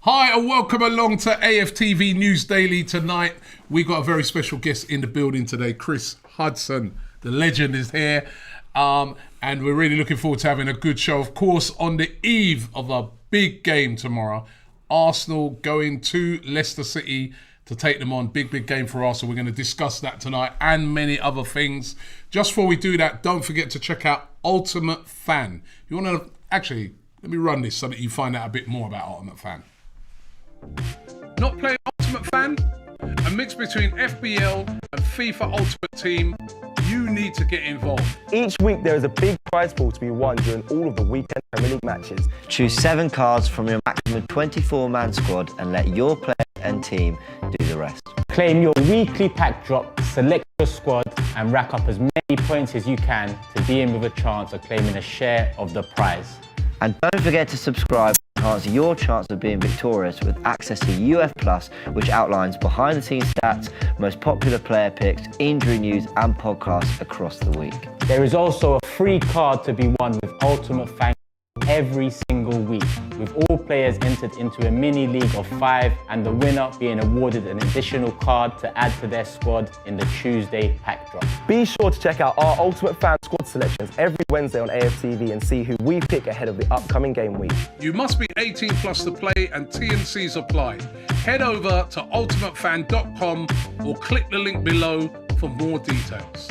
Hi and welcome along to AFTV News Daily. Tonight we got a very special guest in the building today. Chris Hudson, the legend, is here, and we're really looking forward to having a good show. Of course, on the eve of a big game tomorrow, Arsenal going to Leicester City to take them on. Big game for Arsenal. We're going to discuss that tonight and many other things. Just before we do that, don't forget to check out Ultimate Fan. You want to actually let me run this so that you find out a bit more about Ultimate Fan. Not playing Ultimate Fan? A mix between FBL and FIFA Ultimate Team. You need to get involved. Each week there is a big prize pool to be won during all of the weekend Premier League matches. Choose 7 cards from your maximum 24-man squad and let your player and team do the rest. Claim your weekly pack drop, select your squad and rack up as many points as you can to be in with a chance of claiming a share of the prize. And don't forget to subscribe to enhance your chance of being victorious with access to UF Plus, which outlines behind-the-scenes stats, most popular player picks, injury news and podcasts across the week. There is also a free card to be won with Ultimate Fan every single week, with all players entered into a mini league of 5 and the winner being awarded an additional card to add to their squad in the Tuesday pack drop. Be sure to check out our Ultimate Fan squad selections every Wednesday on AFTV and see who we pick ahead of the upcoming game week. You must be 18 plus to play and T&Cs apply. Head over to ultimatefan.com or click the link below for more details.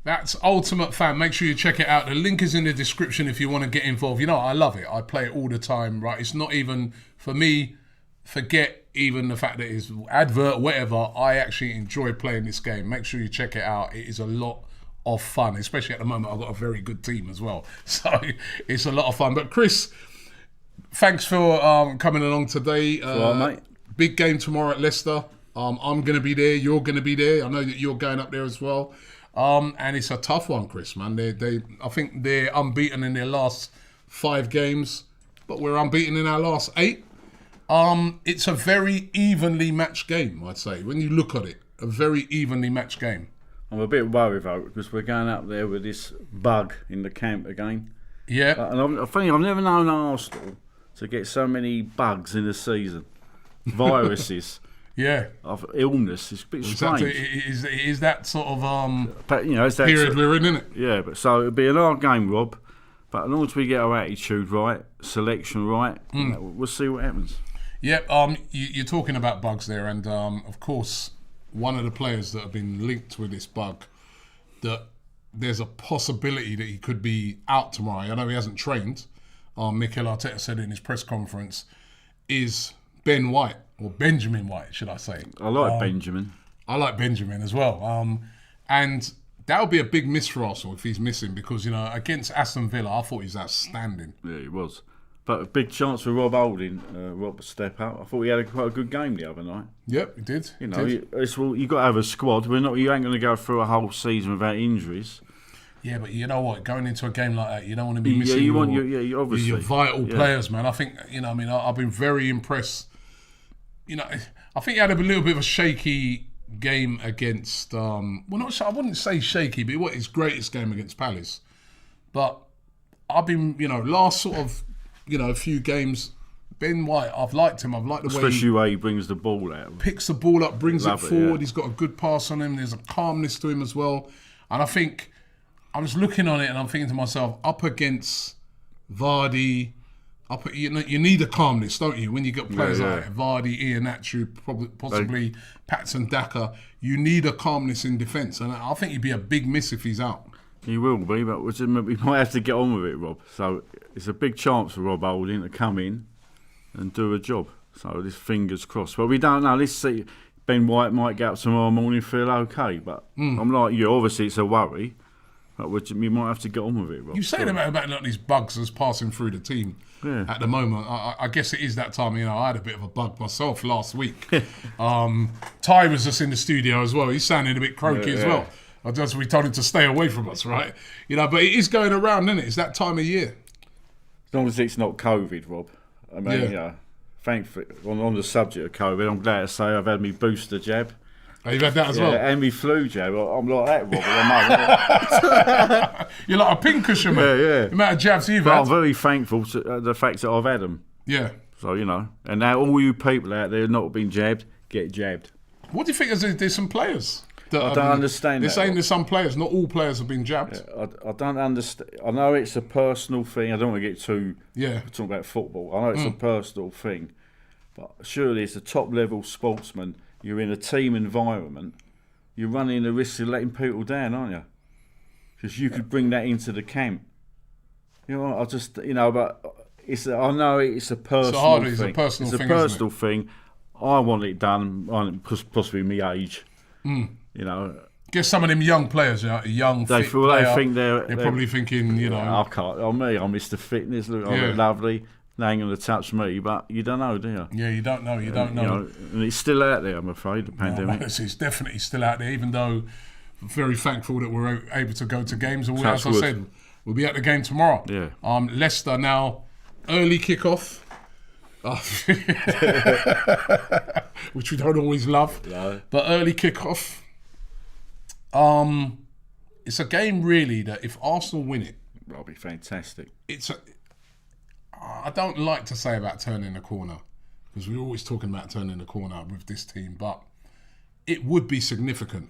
That's Ultimate Fan. Make sure you check it out. The link is in the description if you want to get involved. You know, I love it. I play it all the time, right? It's not even, for me, forget even the fact that it's advert, whatever. I actually enjoy playing this game. Make sure you check it out. It is a lot of fun, especially at the moment. I've got a very good team as well. So it's a lot of fun. But Chris, thanks for coming along today. All right, mate. Big game tomorrow at Leicester. I'm going to be there. You're going to be there. I know that you're going up there as well. And it's a tough one, Chris, man. I think they're unbeaten in their last 5 games, but we're unbeaten in our last 8. It's a very evenly matched game, I'd say. When you look at it, a very evenly matched game. I'm a bit worried though because we're going up there with this bug in the camp again. Yeah. And I think I've never known Arsenal to get so many bugs in a season. Viruses. Yeah. Of illness. It's a bit strange. Is that sort of But, you know, it's that period we're in, isn't it? Yeah, but so it'll be an hard game, Rob. But as long as we get our attitude right, selection right, you know, we'll see what happens. Yeah, you're talking about bugs there, and of course, one of the players that have been linked with this bug, that there's a possibility that he could be out tomorrow. I know he hasn't trained. Mikel Arteta said in his press conference, is Ben White, or Benjamin White, should I say. I like Benjamin. I like Benjamin as well. And that would be a big miss for Arsenal if he's missing, because, you know, against Aston Villa, I thought he was outstanding. Yeah, he was. But a big chance for Rob Holding, Rob to step up. I thought he had quite a good game the other night. Yep, he did. You know, you got to have a squad. You ain't going to go through a whole season without injuries. Yeah, but you know what? Going into a game like that, you don't want to be missing obviously your vital players, man. I think, you know, I mean, I've been very impressed. You know, I think he had a little bit of a shaky game against, I wouldn't say shaky, but it was his greatest game against Palace. But I've been, you know, last sort of, you know, a few games, Ben White, I've liked him. I've liked the especially way he brings the ball out. Picks the ball up, brings it forward. Yeah. He's got a good pass on him. There's a calmness to him as well. And I think, I was looking on it and I'm thinking to myself, up against Vardy, you need a calmness, don't you? When you get players like Vardy, Iheanacho, possibly Patson Daka, you need a calmness in defence. And I think he'd be a big miss if he's out. He will be, but we might have to get on with it, Rob. So it's a big chance for Rob Holding to come in and do a job. So this fingers crossed. But we don't know. Let's see. Ben White might get up tomorrow morning and feel okay. But I'm like you. Obviously, it's a worry. But we might have to get on with it, Rob. You say about these bugs that's passing through the team at the moment. I guess it is that time. You know, I had a bit of a bug myself last week. Ty was just in the studio as well. He's sounding a bit croaky as well. We told him to stay away from us, right? You know, but it is going around, isn't it? It's that time of year. As long as it's not COVID, Rob. I mean, you know, thankfully, on the subject of COVID, I'm glad to say I've had my booster jab. Oh, you've had that as well? And my flu jab. I'm like that, Rob, at the moment. You're like a pincushion, man. Yeah. The amount of jabs you've but had. I'm very thankful to the fact that I've had them. Yeah. So, you know, and now all you people out there not been jabbed, get jabbed. What do you think? There's some players. I don't understand They're that. saying there's some players. Not all players have been jabbed. I don't understand. I know it's a personal thing. I don't want to get too Yeah. talk about football. I know it's a personal thing, but surely as a top level sportsman, you're in a team environment. You're running the risk of letting people down, aren't you? Because you could bring that into the camp. You know, I just, you know, but I know it's a personal thing. It's a personal thing. It's a personal thing. I want it done. Possibly my age. You know. Guess some of them young players, you know, a young They fit feel player, they think they're probably thinking, you know. I can't. On me, I'm Mr. Fitness. Look, I look lovely. They ain't going to touch me, but you don't know, do you? Yeah, you don't know. You don't know. You know, and it's still out there, I'm afraid, the pandemic. No, it's definitely still out there, even though I'm very thankful that we're able to go to games. As I said, we'll be at the game tomorrow. Yeah. Leicester now, early kickoff. Which we don't always love. No. But early kickoff. It's a game really that if Arsenal win it, That'll be fantastic. I don't like to say about turning the corner, because we're always talking about turning the corner with this team, but it would be significant.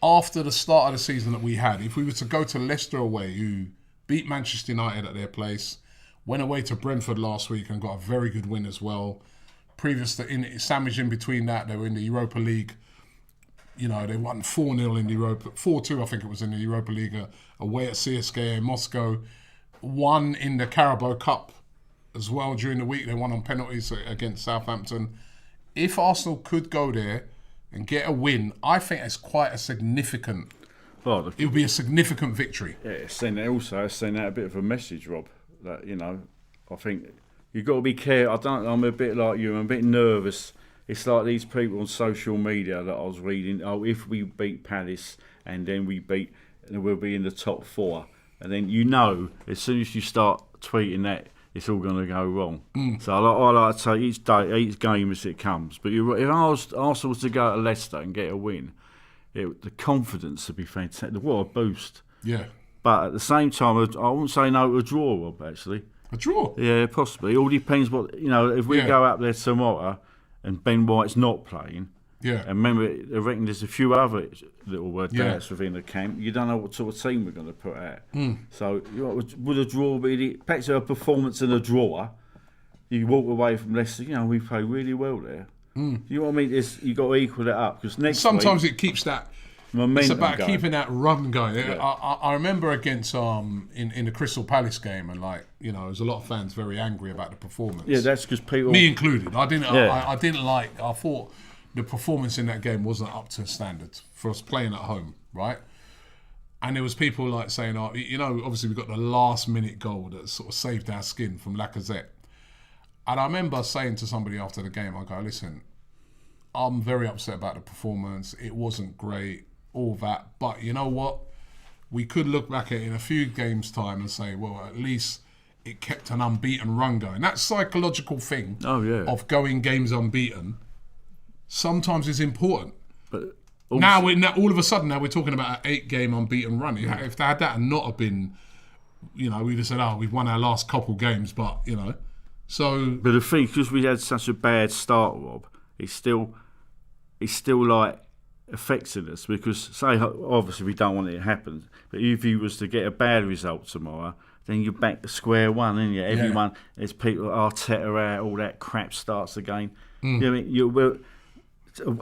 After the start of the season that we had, if we were to go to Leicester away, who beat Manchester United at their place, went away to Brentford last week and got a very good win as well. Previous to sandwiched in between that, they were in the Europa League. You know, they won 4-0 in the Europa, 4-2 I think it was in the Europa League away at CSKA Moscow. Won in the Carabao Cup as well during the week. They won on penalties against Southampton. If Arsenal could go there and get a win, I think it's quite a significant. Well, it would be a significant victory. Yeah, it's sending out a bit of a message, Rob. That, you know, I think you've got to be careful. I'm a bit like you. I'm a bit nervous. It's like these people on social media that I was reading. Oh, if we beat Palace and then we'll be in the top 4. And then you know, as soon as you start tweeting that, it's all going to go wrong. So I like to take each game as it comes. But if Arsenal was to go to Leicester and get a win, the confidence would be fantastic. What a boost. Yeah. But at the same time, I wouldn't say no to a draw, Rob, actually. A draw? Yeah, possibly. It all depends what, you know, if we go up there tomorrow and Ben White's not playing. Yeah. And remember, I reckon there's a few other little doubts within the camp. You don't know what sort of team we're going to put out. So, you know, would a draw be perhaps a performance in a draw? You walk away from Leicester, you know, we play really well there. You know what I mean? You've got to equal it up, because sometimes it keeps that momentum. It's about going. keeping that run going. Yeah. I remember against in the Crystal Palace game, and like, you know, there's a lot of fans very angry about the performance. Yeah, that's because people, me included. I didn't. Yeah. I didn't like. I thought the performance in that game wasn't up to standards for us playing at home, right? And there was people like saying, "Oh, you know, obviously we got the last minute goal that sort of saved our skin from Lacazette." And I remember saying to somebody after the game, I go, "Listen, I'm very upset about the performance. It wasn't great, all that. But you know what? We could look back at it in a few games' time and say, well, at least it kept an unbeaten run going." That psychological thing of going games unbeaten sometimes is important. But now, all of a sudden, now we're talking about an 8-game unbeaten run. If they had that and not have been, you know, we'd have said, "Oh, we've won our last couple games," but, you know. So, but the thing, because we had such a bad start, Rob, it's still like affecting us, because say obviously we don't want it to happen, but if you was to get a bad result tomorrow, then you're back to square one, and everyone, there's people, Arteta out, all that crap starts again. You know what I mean?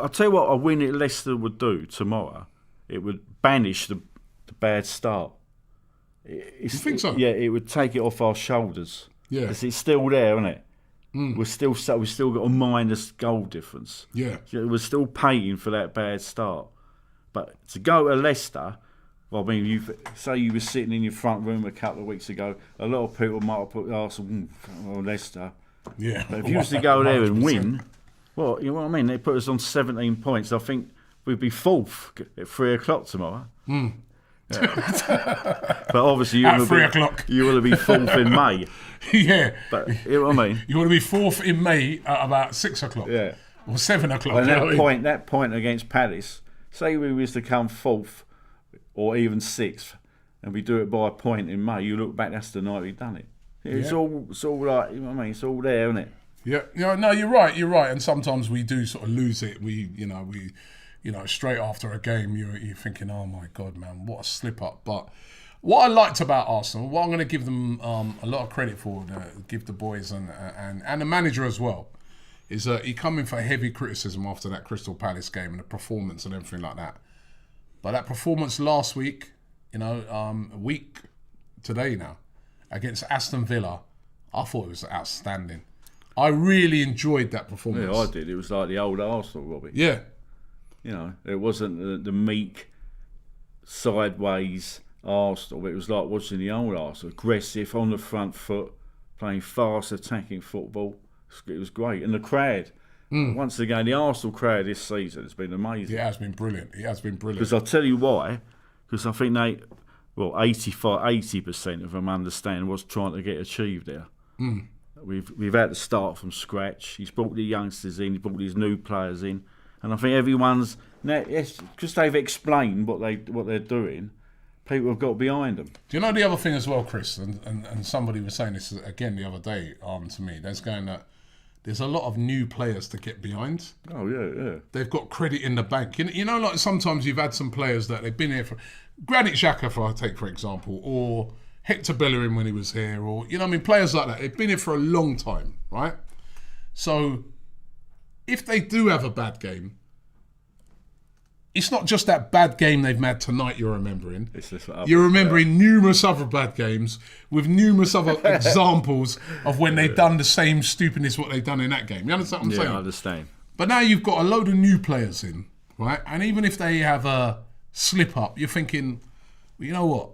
I'll tell you what a win at Leicester would do tomorrow. It would banish the bad start. you think so? Yeah, it would take it off our shoulders. Yeah. Because it's still there, isn't it? We've still got a minus goal difference. Yeah. We're still paying for that bad start. But to go to Leicester, well, I mean, you were sitting in your front room a couple of weeks ago, a lot of people might have put Arsenal or Leicester. Yeah. But if you was to go there and win, well, you know what I mean? They put us on 17 points. I think we'd be 4th at 3 o'clock tomorrow. Yeah. But obviously, at 3 o'clock. You want to be 4th in May. Yeah. But you know what I mean? You want to be 4th in May at about 6 o'clock. Yeah. Or 7 o'clock. And that point against Palace, say we was to come 4th or even 6th, and we do it by a point in May, you look back, that's the night we've done it. It's all like, you know what I mean? It's all there, isn't it? Yeah, no, you're right. And sometimes we do sort of lose it. We straight after a game, you're thinking, oh my God, man, what a slip up. But what I liked about Arsenal, what I'm going to give them a lot of credit for, give the boys and the manager as well, is he come in for heavy criticism after that Crystal Palace game and the performance and everything like that. But that performance last week, a week today now, against Aston Villa, I thought it was outstanding. I really enjoyed that performance. Yeah, I did. It was like the old Arsenal, Robbie. Yeah. It wasn't the meek, sideways Arsenal. It was like watching the old Arsenal, aggressive, on the front foot, playing fast, attacking football. It was great. And the crowd, once again, the Arsenal crowd this season has been amazing. It has been brilliant. Because I'll tell you why. Because I think 80% of them understand what's trying to get achieved there. We've had to start from scratch. He's brought the youngsters in, he's brought these new players in. And I think everyone's, because they've explained what they're doing, people have got behind them. Do you know the other thing as well, Chris? And somebody was saying this again the other day to me. There's a lot of new players to get behind. Oh, yeah. They've got credit in the bank. Like sometimes you've had some players that they've been here for... Granit Xhaka, for example, or Hector Bellerin when he was here, or, players like that. They've been here for a long time, right? So... if they do have a bad game, it's not just that bad game they've had tonight you're remembering. You're remembering numerous other bad games with numerous other examples of when they've done the same stupidness what they've done in that game. You understand what I'm saying? Yeah, I understand. But now you've got a load of new players in, right? And even if they have a slip up, you're thinking, well, you know what?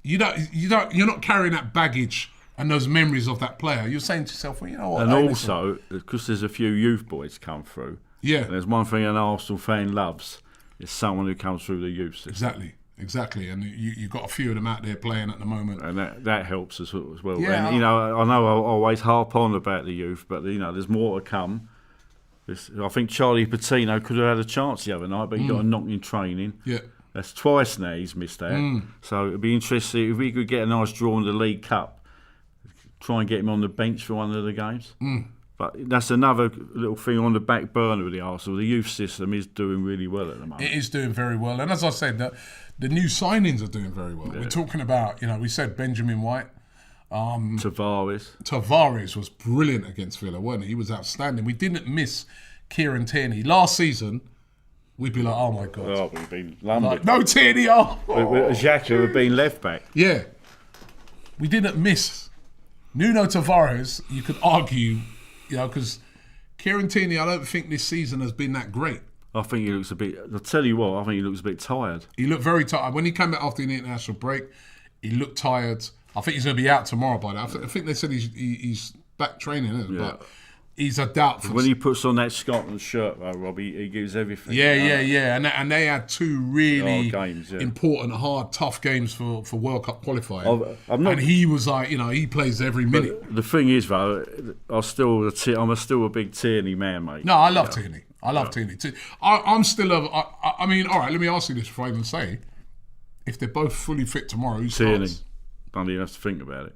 You're not carrying that baggage and those memories of that player. You're saying to yourself, well, you know what? And also, because there's a few youth boys come through. Yeah. And there's one thing an Arsenal fan loves, is someone who comes through the youth system. Exactly. And you've got a few of them out there playing at the moment. And that helps as well. Yeah, and, I know I always harp on about the youth, but, there's more to come. I think Charlie Patino could have had a chance the other night, but he got a knock in training. Yeah. That's twice now he's missed that. So it'd be interesting if we could get a nice draw in the League Cup. Try and get him on the bench for one of the games. But that's another little thing on the back burner with the Arsenal. The youth system is doing really well at the moment. It is doing very well. And as I said, the new signings are doing very well. Yeah. We're talking about, we said Benjamin White. Tavares was brilliant against Villa, wasn't he? He was outstanding. We didn't miss Kieran Tierney. Last season, we'd be like, oh my God. Oh, we've been lumbered. No Tierney, Xhaka would have been left back. Yeah. We didn't miss Nuno Tavares, you could argue, because Kieran Tierney, I don't think this season has been that great. I think he looks a bit... I'll tell you what, I think he looks a bit tired. He looked very tired. When he came back after the international break, he looked tired. I think he's going to be out tomorrow by now. I think they said he's back training, isn't he? Yeah. But he's a doubtful... When he puts on that Scotland shirt, though, Robbie, he gives everything. Yeah. And they had two really games, important, hard, tough games for World Cup qualifying. And he was like, he plays every minute. But the thing is, though, I'm still a big Tierney man, mate. No, I love Tierney. I love Tierney too. I'm still I mean, all right, let me ask you this before I even say, if they're both fully fit tomorrow, who Tierney. starts? Don't even have to think about it.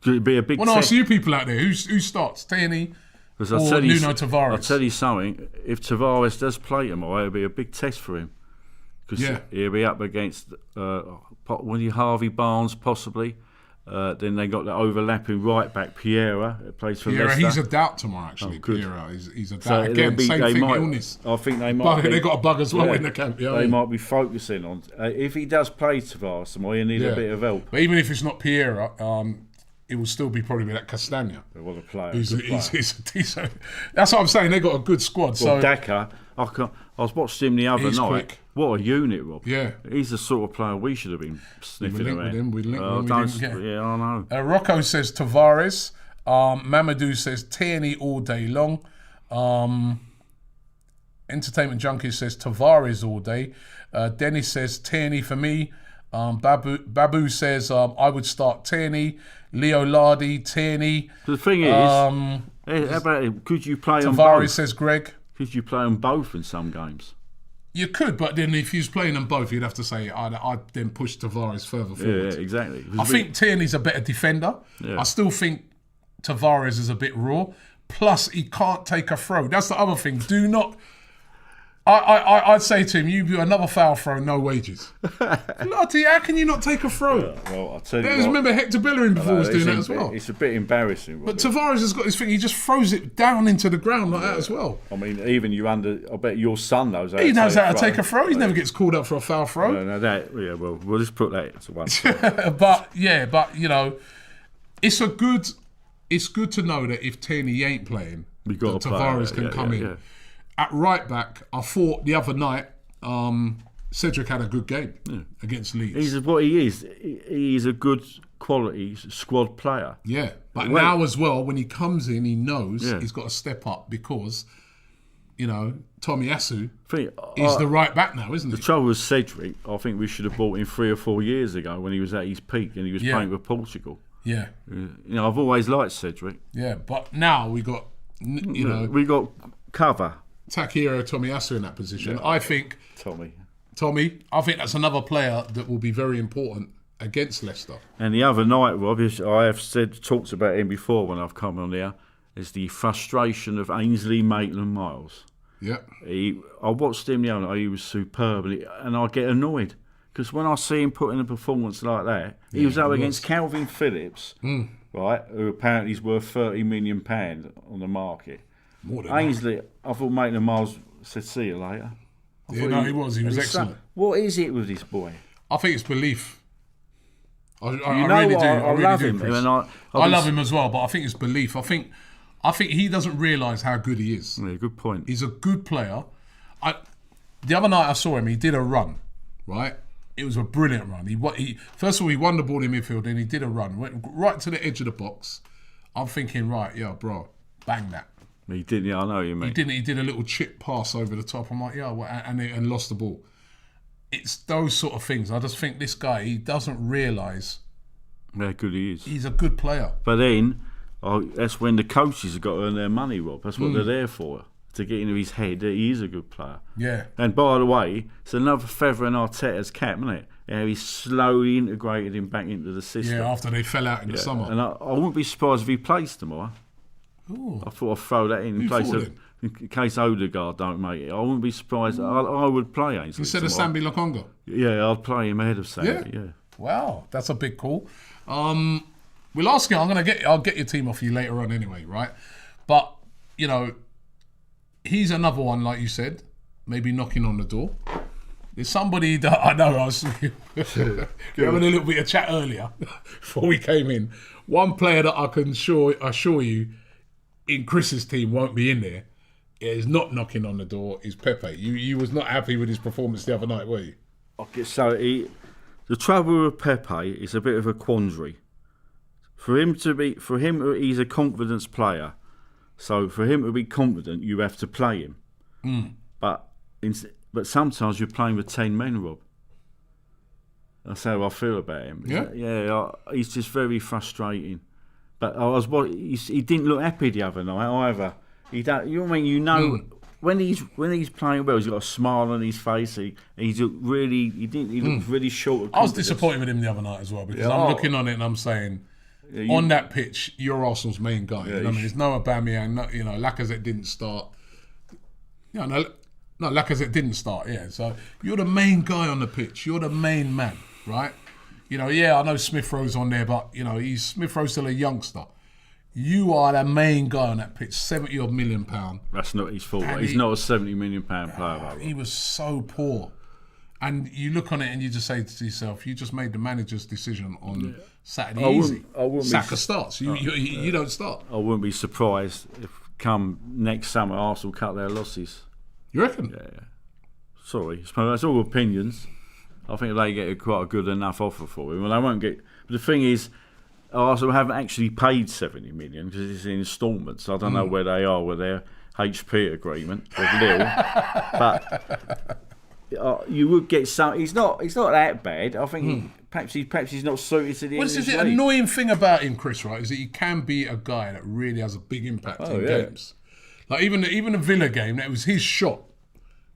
Could it be a big Well, ask you people out there, who starts? Tierney or Nuno Tavares? I'll tell you something, if Tavares does play tomorrow, it'll be a big test for him. Because he'll be up against Harvey Barnes, possibly. Then they got the overlapping right back, Pierre, that plays for Leicester. He's a doubt tomorrow, actually. Good. Pierre, he's a doubt. So again, same thing, illness. I think they might. They got a bug as well in the camp. They might be focusing on. If he does play Tavares tomorrow, he'll need a bit of help. But even if it's not Pierre, it will still be probably that Castagna. What a player. That's what I'm saying. They got a good squad. Well, Xhaka, I was watching him the other night. Quick. What a unit, Rob. Yeah. He's the sort of player we should have been sniffing around. We linked with him. Yeah, I know. Rocco says Tavares. Mamadou says Tierney all day long. Entertainment Junkie says Tavares all day. Dennis says Tierney for me. Babu says I would start Tierney. Leo Lardy, Tierney. The thing is, how about him? Could you play them both? Tavares says Greg. Could you play them both in some games? You could, but then if you was playing them both, you'd have to say I'd then push Tavares further forward. Yeah, exactly. I think Tierney's a better defender. Yeah. I still think Tavares is a bit raw. Plus, he can't take a throw. That's the other thing. Do not... I'd say to him, you do another foul throw, no wages. Bloody, how can you not take a throw? Well, I'll tell you There's, remember Hector Bellerin before was doing that as well. It's a bit embarrassing. But Tavares has got his thing, he just throws it down into the ground like that as well. I mean, even I bet your son knows how He knows how to take a throw. He never gets called up for a foul throw. Well, we'll just put that to one side. but, you know, it's good to know that if Tierney ain't playing, that Tavares can come in. Yeah. At right back, I thought the other night, Cedric had a good game against Leeds. He's what he is. He's a good quality squad player. Yeah, but now as well, when he comes in, he knows he's got to step up because, you know, Tomiyasu is the right back now, isn't he? The trouble with Cedric, I think we should have bought him 3 or 4 years ago when he was at his peak and he was playing with Portugal. Yeah. You know, I've always liked Cedric. Yeah, but now we got, you know... We got cover. Takehiro Tomiyasu in that position. I think... Tommy, I think that's another player that will be very important against Leicester. And the other night, Rob, I have talked about him before when I've come on there, is the frustration of Ainsley Maitland-Niles. Yeah. I watched him the other night, he was superb, and I get annoyed. Because when I see him put in a performance like that, he was up against Calvin Phillips, right, who apparently is worth £30 million on the market. More than Ainsley, I thought Maitland-Niles said, see you later. He was excellent. What is it with this boy? I think it's belief. I love him. I love him as well, but I think it's belief. I think he doesn't realise how good he is. Yeah, good point. He's a good player. The other night I saw him, he did a run, right? It was a brilliant run. He first of all, he won the ball in midfield and he did a run. Went right to the edge of the box. I'm thinking, right, yeah, bro, bang that. He didn't, I know you, mate. He did a little chip pass over the top. I'm like, and lost the ball. It's those sort of things. I just think this guy, he doesn't realise how good he is. He's a good player. But then, that's when the coaches have got to earn their money, Rob. That's what they're there for, to get into his head that he is a good player. Yeah. And by the way, it's another feather in Arteta's cap, isn't it? How he slowly integrated him back into the system. Yeah, after they fell out in the summer. And I wouldn't be surprised if he plays tomorrow. Ooh. I thought I'd throw that in case Odegaard don't make it. I wouldn't be surprised. I would play Ainsley instead of tomorrow. Sambi Lokonga. Yeah, I'd play him ahead of Sambi. Yeah. Wow, that's a big call. We'll ask you. I'll get your team off you later on anyway, right? But you know, he's another one, like you said, maybe knocking on the door. There's somebody that I know. I was having a little bit of chat earlier before we came in. One player that I can assure you, in Chris's team won't be in there, is not knocking on the door, is Pepe. You was not happy with his performance the other night, were you? Okay, so the trouble with Pepe is a bit of a quandary. He's a confidence player. So for him to be confident, you have to play him. But sometimes you're playing with 10 men, Rob. That's how I feel about him. Yeah? He's just very frustrating. But he didn't look happy the other night either. He don't, you know what I mean? You know, when he's playing well, he's got a smile on his face. He looked really short. I was disappointed with him the other night as well because I'm looking on it and I'm saying, on that pitch, you're Arsenal's main guy. You know what I mean? There's no Aubameyang. Lacazette didn't start. No, Lacazette didn't start. Yeah, so you're the main guy on the pitch. You're the main man, right? I know Smith Rowe's on there, but Smith Rowe's still a youngster. You are the main guy on that pitch, £70 million. That's not his fault. He's not a £70 million player. He was so poor. And you look on it and you just say to yourself, you just made the manager's decision on Saturday easy. Saka starts. You don't start. I wouldn't be surprised if come next summer Arsenal cut their losses. You reckon? Yeah. Sorry. That's all opinions. I think they get quite a good enough offer for him. Well, they won't get... But the thing is, Arsenal haven't actually paid 70 million because it's in instalments. I don't know where they are with their HP agreement with Lille. But you would get some... He's not that bad. I think perhaps he's not suited to the English league. The annoying thing about him, Chris, right, is that he can be a guy that really has a big impact in games. Like even the Villa game, that was his shot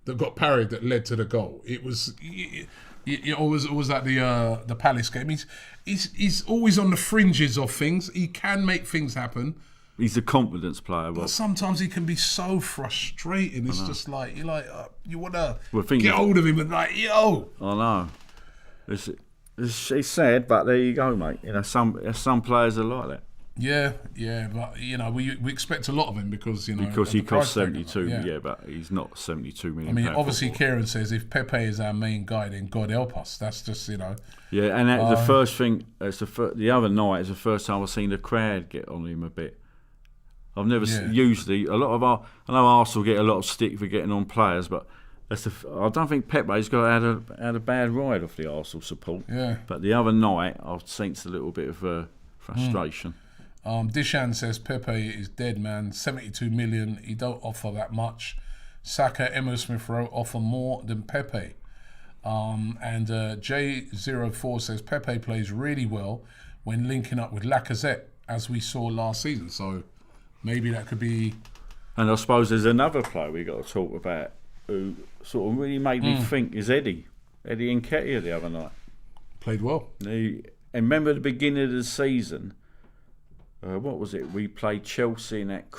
that got parried that led to the goal. It was Or was that the Palace game? He's always on the fringes of things. He can make things happen. He's a confidence player, Rob. But sometimes he can be so frustrating. It's just like you want to Well, get hold of him and like, yo. I know. It's sad, but there you go, mate. You know, some players are like that. Yeah, but we expect a lot of him because He the costs price tag. 72. But he's not 72 million. I mean, pound obviously, footballer. Kieran says if Pepe is our main guy, then God help us. That's just Yeah, and the first thing, the other night is the first time I've seen the crowd get on him a bit. I've never usually I know Arsenal get a lot of stick for getting on players, but I don't think Pepe's had a bad ride off the Arsenal support. Yeah. But the other night I've sensed a little bit of frustration. Dishan says Pepe is dead, man. 72 million. He don't offer that much. Saka, Emma Smith-Rowe offer more than Pepe. And J04 says Pepe plays really well when linking up with Lacazette, as we saw last season. So maybe that could be. And I suppose there's another player we got to talk about who sort of really made me think is Eddie Nketiah the other night. Played well. And remember the beginning of the season. What was it? We played Chelsea in that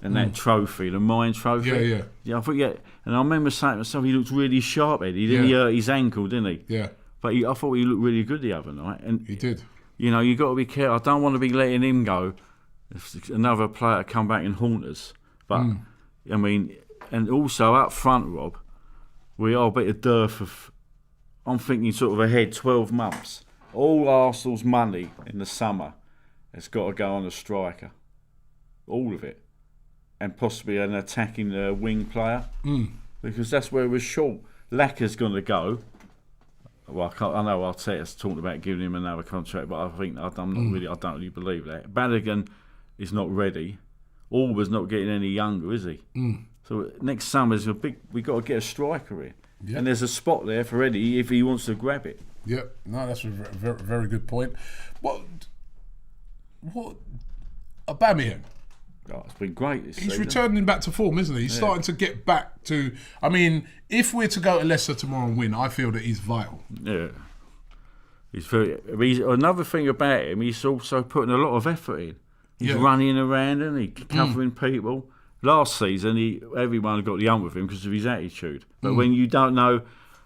that trophy, the Mine Trophy. Yeah. I forget. And I remember saying to myself, he looked really sharp, Eddie. He hurt his ankle, didn't he? Yeah. But I thought he looked really good the other night. And He did. you got to be careful. I don't want to be letting him go. If another player come back and haunt us. But I mean, and also up front, Rob, we are a bit of dearth of. I'm thinking sort of ahead 12 months. All Arsenal's money in the summer has got to go on a striker. All of it. And possibly an attacking wing player. Because that's where we're short. Lacaz's going to go. Well, I know Arteta's talking about giving him another contract, but I don't really believe that. Balogun is not ready. Alba's not getting any younger, is he? So next summer's we got to get a striker here. Yep. And there's a spot there for Eddie if he wants to grab it. Yep. No, that's a very, very good point. What Aubameyang? Oh, it's been great this season. He's returning back to form, isn't he? He's starting to get back to. I mean, if we're to go to Leicester tomorrow and win, I feel that he's vital. Yeah. He's another thing about him. He's also putting a lot of effort in. He's running around and he covering people. Last season, everyone got the hump with him because of his attitude. But when you don't know,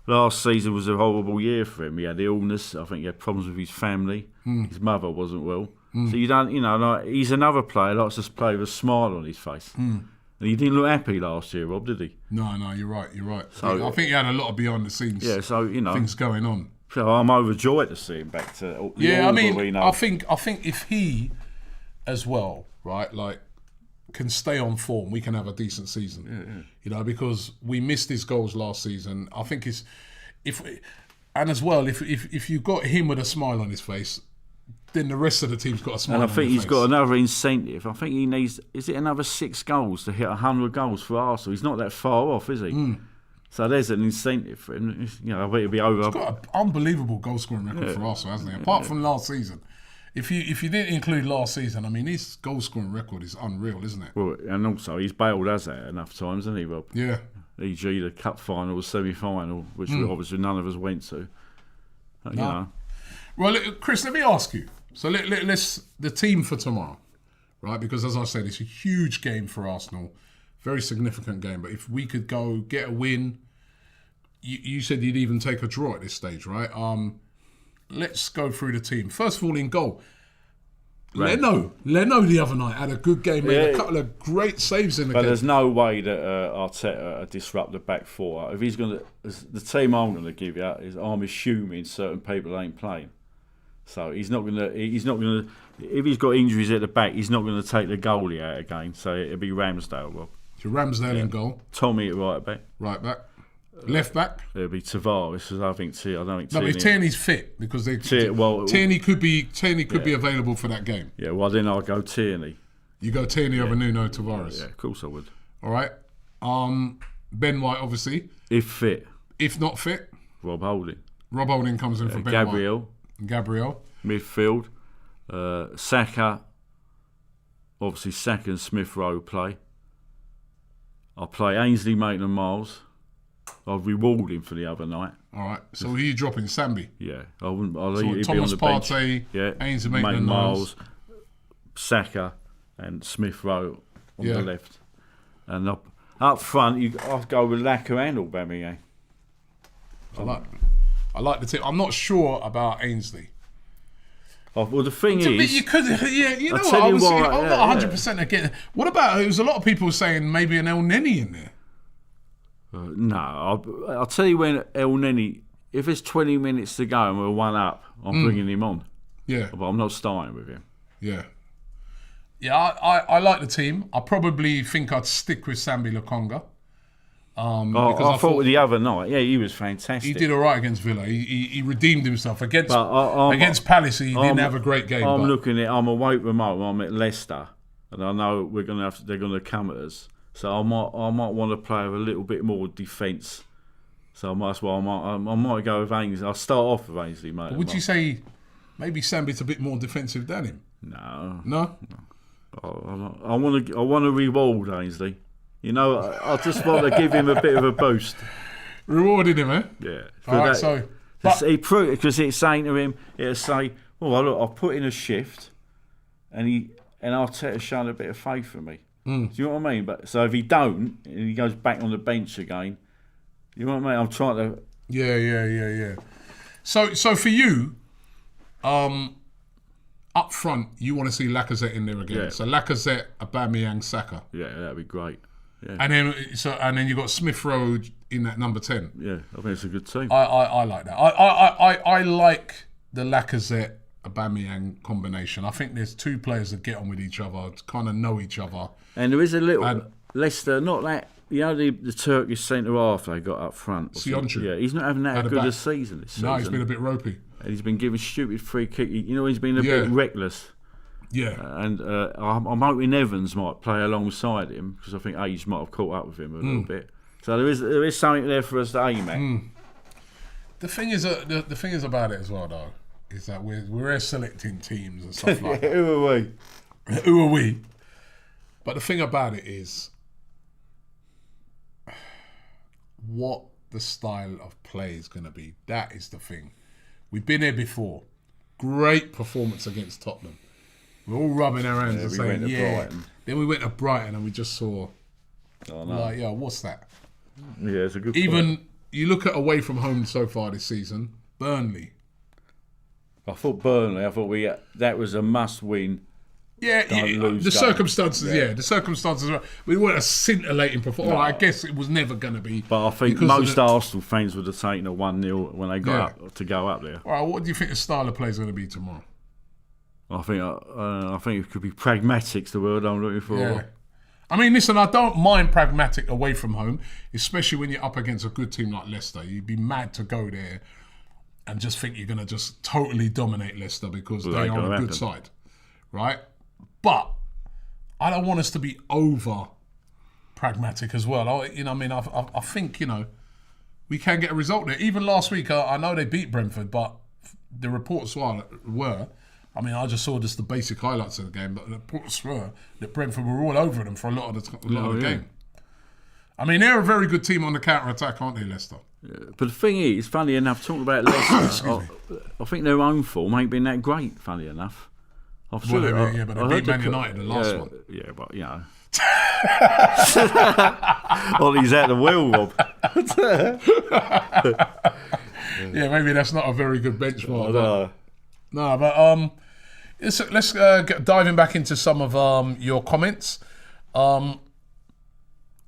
last season was a horrible year for him. He had illness. I think he had problems with his family. His mother wasn't well. So you don't, he's another player likes to play with a smile on his face. And he didn't look happy last year, Rob, did he? No, you're right. So, I think he had a lot of behind the scenes. Yeah, so things going on. So I'm overjoyed to see him back to. I think if he, as well, right, like, can stay on form, we can have a decent season. Because we missed his goals last season. I think if you've got him with a smile on his face, then the rest of the team's got a smile on their face. And I think he's got another incentive. I think he needs, is it another 6 goals to hit 100 goals for Arsenal? He's not that far off, is he? So there's an incentive for him. I bet he'll be over. He's got an unbelievable goal scoring record for Arsenal, hasn't he? Apart from last season. If you didn't include last season, I mean, his goal scoring record is unreal, isn't it? Well, and also he's bailed us out enough times, hasn't he, Rob? Yeah. E.g. the cup final, the semi-final, which obviously none of us went to. You know. Well, Chris, let me ask you. So let's the team for tomorrow, right? Because as I said, it's a huge game for Arsenal, very significant game. But if we could go get a win, you said you'd even take a draw at this stage, right? Let's go through the team. First of all, in goal, right. Leno the other night had a good game, made a couple of great saves in the game. But there's no way that Arteta disrupt the back four. If he's going to, the team I'm going to give you is I'm assuming certain people ain't playing. So he's not going to. If he's got injuries at the back, he's not going to take the goalie out again. So it'll be Ramsdale, Rob. So Ramsdale in goal. Tommy at right back. Right back. Left back. It'll be Tavares. Because I don't think. No, but if Tierney's fit, because Tierney could be available for that game. Yeah. Well, then I'll go Tierney. You go Tierney over Nuno Tavares. Yeah, of course I would. All right. Ben White, obviously. If fit. If not fit. Rob Holding. Rob Holding comes in for Ben Gabriel. White. Gabriel. Midfield. Saka. Obviously, Saka and Smith-Rowe play. I'll play Ainsley Maitland-Niles. I'll reward him for the other night. All right. So who are you dropping? Sambi? Yeah. I wouldn't. I'll So leave it Thomas on the bench. Partey, Yeah. Ainsley Maitland-Niles, Xhaka, and Smith Rowe on Yeah. the left. And up front, I'll go with Laka and Aubameyang. I like the team. I'm not sure about Ainsley. Oh, well, the thing But is, you could, yeah, you know I'll what? tell you what, I'm yeah, not 100% against. What about? There was a lot of people saying maybe an El Neni in there. no, I'll tell you when El Neni. If it's 20 minutes to go and we're 1 up, I'm bringing him on. Yeah, But I'm not starting with him. yeah. I like the team. I probably think I'd stick with Sambi Lokonga. Because I thought the other night, he was fantastic. he did all right against Villa. He redeemed himself against But against Palace. He didn't have a great game. I'm but looking at. I'm away from home. I'm at Leicester, and I know they're gonna come at us. So I might want to play with a little bit more defence. So that's why I might go with Ainsley. I'll start off with Ainsley, mate. would you say maybe Sambi's a bit more defensive than him? No. No. I want to reward Ainsley. You know, I just want to give him a bit of a boost. Rewarded him, eh? Yeah. All right, so. But, Because it's saying to him, it'll say, "Oh, look, I've put in a shift, and Arteta's shown a bit of faith in me." Do you know what I mean? But so if he don't, and he goes back on the bench again, you know what I mean? I'm trying to. Yeah. So for you, up front, you want to see Lacazette in there again. Yeah. So Lacazette, Aubameyang, Saka, Yeah, that'd be great. Yeah. and then you got Smith Rowe in that number 10. Yeah, I think it's a good team. I like that. I like the Lacazette Aubameyang combination. I think there's two players that get on with each other, kind of know each other. And there is a little Leicester, not that. You know the Turkish centre half they got up front. Sionchu. Yeah, he's not having that At the good back. a season this season. No, he's been a bit ropey. And he's been giving stupid free kick. You know, he's been a Yeah. bit reckless. Yeah. And I'm hoping Evans might play alongside him because I think age might have caught up with him a little bit. So there is something there for us to aim at. The thing is, the thing is about it as well, though, is that we're selecting teams and stuff like that. Who are we? Who are we? But the thing about it is, what the style of play is going to be. That is the thing. We've been here before. Great performance against Tottenham. We're all rubbing our hands and saying, Brighton. Then we went to Brighton and we just saw, Oh, no. like, what's that? Yeah, it's a good Even point. you look at away from home so far this season, Burnley. I thought Burnley, that was a must win. Yeah, Don't lose the games. circumstances. Yeah, the circumstances. We weren't a scintillating performance. No. I guess it was never going to be. But I think because of most the- Arsenal fans would have taken a 1-0 when they got up to go up there. All right, what do you think the style of play is going to be tomorrow? I think it could be pragmatic's the word I'm looking for. Yeah. I mean, listen, I don't mind pragmatic away from home, especially when you're up against a good team like Leicester. You'd be mad to go there and just think you're going to just totally dominate Leicester because Well, they ain't are gonna a good happen. side, right? But I don't want us to be over pragmatic as well. I think, we can get a result there. Even last week, I know they beat Brentford, but the reports were, I just saw just the basic highlights of the game, but the reports were that Brentford were all over them for a lot of the game. I mean, they're a very good team on the counter-attack, aren't they, Leicester? Yeah. But the thing is, funny enough, talking about Leicester, I think their own form ain't been that great, funny enough. But they beat Man United the last one. Yeah, but, Ollie's out the wheel, Rob. Yeah, maybe that's not a very good benchmark. No. Let's get diving back into some of your comments.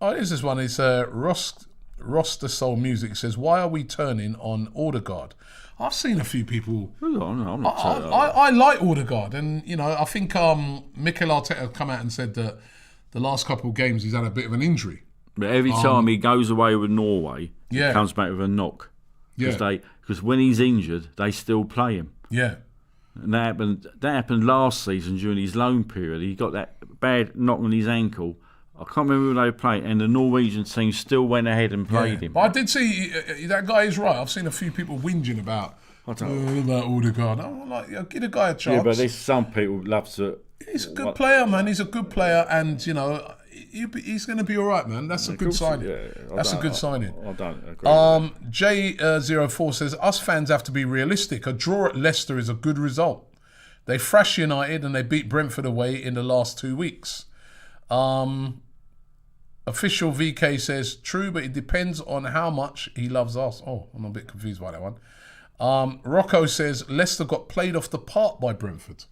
Here's this one. It's Roster Soul Music says, "Why are we turning on Odegaard?" I've seen a few people. I'm not I like Odegaard, and I think Mikel Arteta come out and said that the last couple of games he's had a bit of an injury. But every time he goes away with Norway, he comes back with a knock. Because when he's injured, they still play him. Yeah. And that happened last season during his loan period. He got that bad knock on his ankle. I can't remember who they played, and the Norwegian team still went ahead and played him. But I did see that guy is right. I've seen a few people whinging about Odegaard. I'm like, give the guy a chance. Yeah, but there's some people love to. He's a good player, man. He's a good player, and he's going to be all right, man. That's a good signing. That's a good signing. I don't agree. J04 says, us fans have to be realistic. A draw at Leicester is a good result. They thrashed United and they beat Brentford away in the last 2 weeks. Official VK says, true, but it depends on how much he loves us. Oh, I'm a bit confused by that one. Rocco says, Leicester got played off the park by Brentford.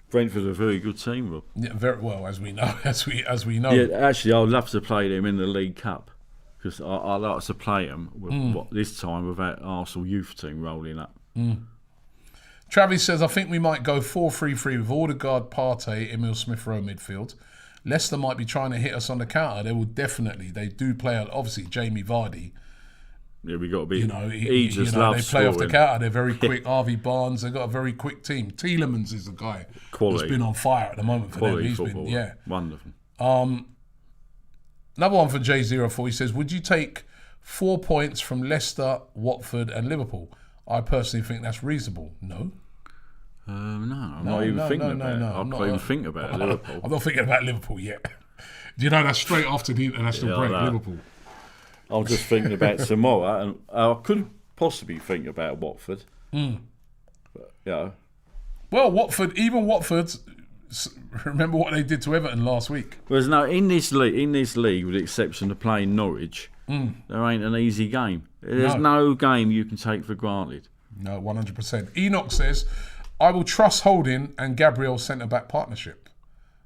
Brentford's a very good team, Rob. Yeah, very well, as we know. As we know. Yeah, actually, I'd love to play them in the League Cup because I like to play them this time with that Arsenal youth team rolling up. Travis says, I think we might go 4-3-3 with Odegaard, Partey, Emile Smith-Rowe midfield. Leicester might be trying to hit us on the counter. They do play, obviously, Jamie Vardy. Yeah, we got to be. He just loves they play off the counter. They're very quick. Harvey Barnes, they've got a very quick team. Tielemans is the guy who's been on fire at the moment for them. He's football. been, Wonderful. Another one for J04. He says, would you take 4 points from Leicester, Watford and Liverpool? I personally think that's reasonable. No. I'm not even thinking about it. I'm not even thinking about Liverpool. I'm not thinking about Liverpool yet. Do you know that's straight after the international break, Liverpool? I was just thinking about tomorrow, and I could possibly think about Watford. But, well, Watford, remember what they did to Everton last week. Whereas no, in this league, with the exception of playing Norwich, there ain't an easy game. There's no game you can take for granted. No, 100%. Enoch says, I will trust Holding and Gabriel centre-back partnership.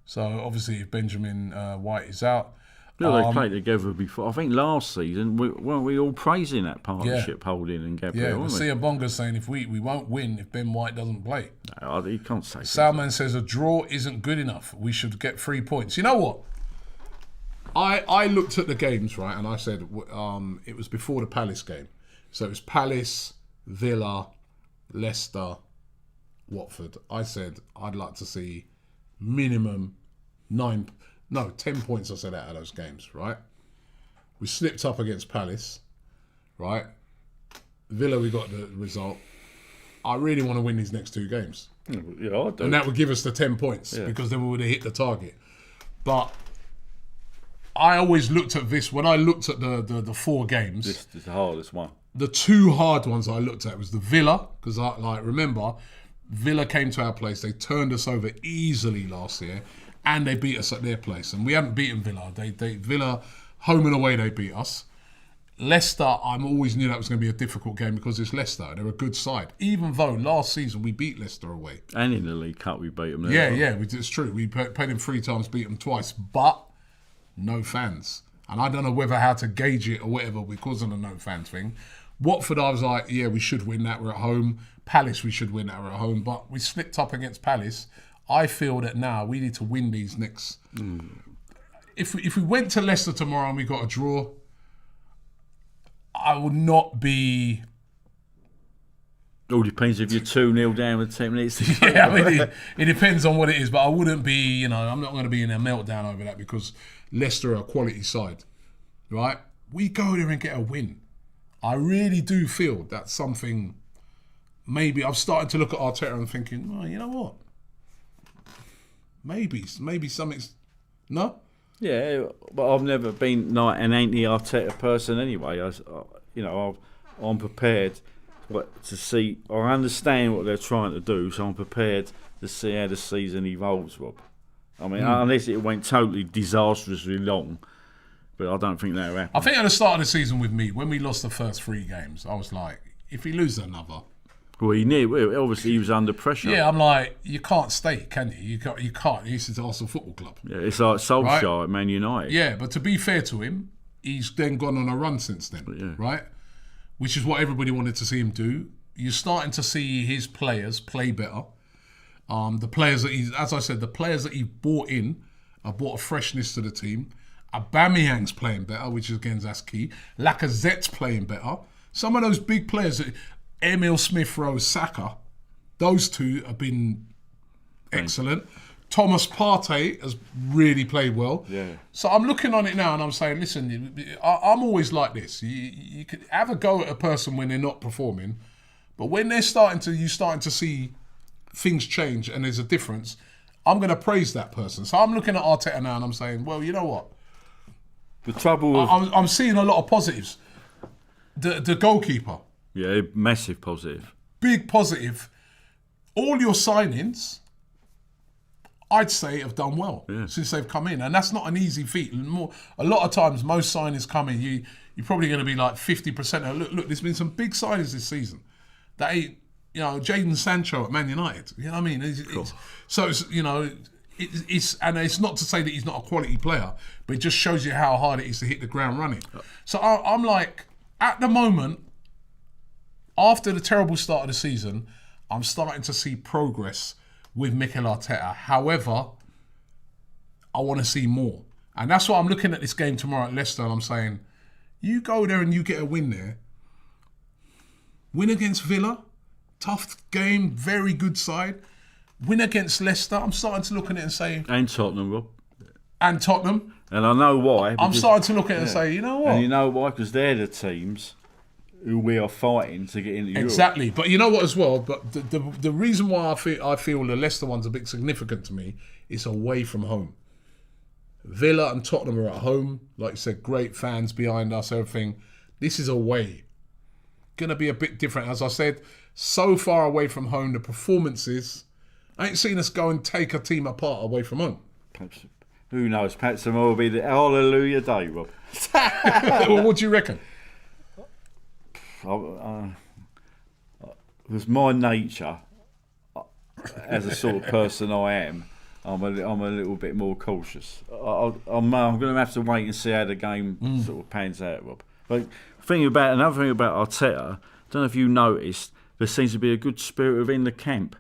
So, obviously, if Benjamin White is out... No, they played together before. I think last season, weren't we all praising that partnership, Holding and Gabriel? Yeah, but Sia Bonga's saying if we won't win if Ben White doesn't play. No, he can't say Salman says a draw isn't good enough. We should get 3 points. You know what? I looked at the games, right, and I said it was before the Palace game. So it was Palace, Villa, Leicester, Watford. I said I'd like to see minimum 10 points I said out of those games, right? We slipped up against Palace, right? Villa, we got the result. I really want to win these next 2 games. Yeah, I do. And that would give us the 10 points because then we would have hit the target. But I always looked at this, when I looked at the 4 games. This is the hardest one. The 2 hard ones I looked at was the Villa, because remember, Villa came to our place. They turned us over easily last year. And they beat us at their place. And we haven't beaten Villa. Villa, home and away, they beat us. Leicester, I always knew that was going to be a difficult game because it's Leicester. They're a good side. Even though last season we beat Leicester away. And in the League Cup we beat them. It's true. We played them 3 times, beat them twice. But no fans. And I don't know how to gauge it or whatever because of the no fans thing. Watford, I was like, we should win that. We're at home. Palace, we should win that. We're at home. But we slipped up against Palace. I feel that now we need to win these next. If we went to Leicester tomorrow and we got a draw, I would not be. All depends if you're 2-0 down with 10 minutes. It depends on what it is, but I wouldn't be. I'm not going to be in a meltdown over that because Leicester are a quality side, right? We go there and get a win. I really do feel that's something. Maybe I've started to look at Arteta and thinking, well, you know what? Maybe something's no. Yeah, but I've never been like an anti-Arteta person anyway. I'm prepared to see. I understand what they're trying to do, so I'm prepared to see how the season evolves, Rob. I mean, unless it went totally disastrously long, but I don't think that'll happen. I think at the start of the season with me, when we lost the first 3 games, I was like, if we lose another. Well, he knew. Obviously, he was under pressure. Yeah, I'm like, you can't stay, can you? You can't. This is Arsenal Football Club. Yeah, it's like Solskjaer at Man United. Yeah, but to be fair to him, he's then gone on a run since then, right? Which is what everybody wanted to see him do. You're starting to see his players play better. The players that the players that he brought in have brought a freshness to the team. Aubameyang's playing better, which is again that's key. Lacazette's playing better. Some of those big players. Emile Smith-Rowe, Xhaka, those 2 have been excellent. Thomas Partey has really played well. Yeah. So I'm looking on it now and I'm saying, listen, I'm always like this. You could have a go at a person when they're not performing, but when they're you're starting to see things change and there's a difference. I'm going to praise that person. So I'm looking at Arteta now and I'm saying, well, you know what? The trouble with... I'm seeing a lot of positives. The goalkeeper. Yeah, massive positive. Big positive. All your signings, I'd say, have done well since they've come in. And that's not an easy feat. A lot of times, most signings come in, you're probably going to be like 50%. Look, there's been some big signings this season. That ain't, Jadon Sancho at Man United. You know what I mean? And it's not to say that he's not a quality player, but it just shows you how hard it is to hit the ground running. So I'm like, at the moment, after the terrible start of the season, I'm starting to see progress with Mikel Arteta. However, I want to see more. And that's why I'm looking at this game tomorrow at Leicester and I'm saying, you go there and you get a win there. Win against Villa, tough game, very good side. Win against Leicester, I'm starting to look at it and say... And Tottenham, Rob. And Tottenham. And I know why. I'm starting to look at it and say, you know what? And you know why? Because they're the teams who we are fighting to get into Europe. Exactly. But you know what as well? But the reason why I feel the Leicester one's a bit significant to me is away from home. Villa and Tottenham are at home. Like you said, great fans behind us, everything. This is away. Going to be a bit different. As I said, so far away from home, the performances... I ain't seen us go and take a team apart away from home. Perhaps, who knows? Perhaps tomorrow will be the hallelujah day, Rob. Well, what do you reckon? It was my nature, as a sort of person I am, I'm a little bit more cautious. I'm going to have to wait and see how the game sort of pans out, Rob. But another thing about Arteta, I don't know if you noticed, there seems to be a good spirit within the camp.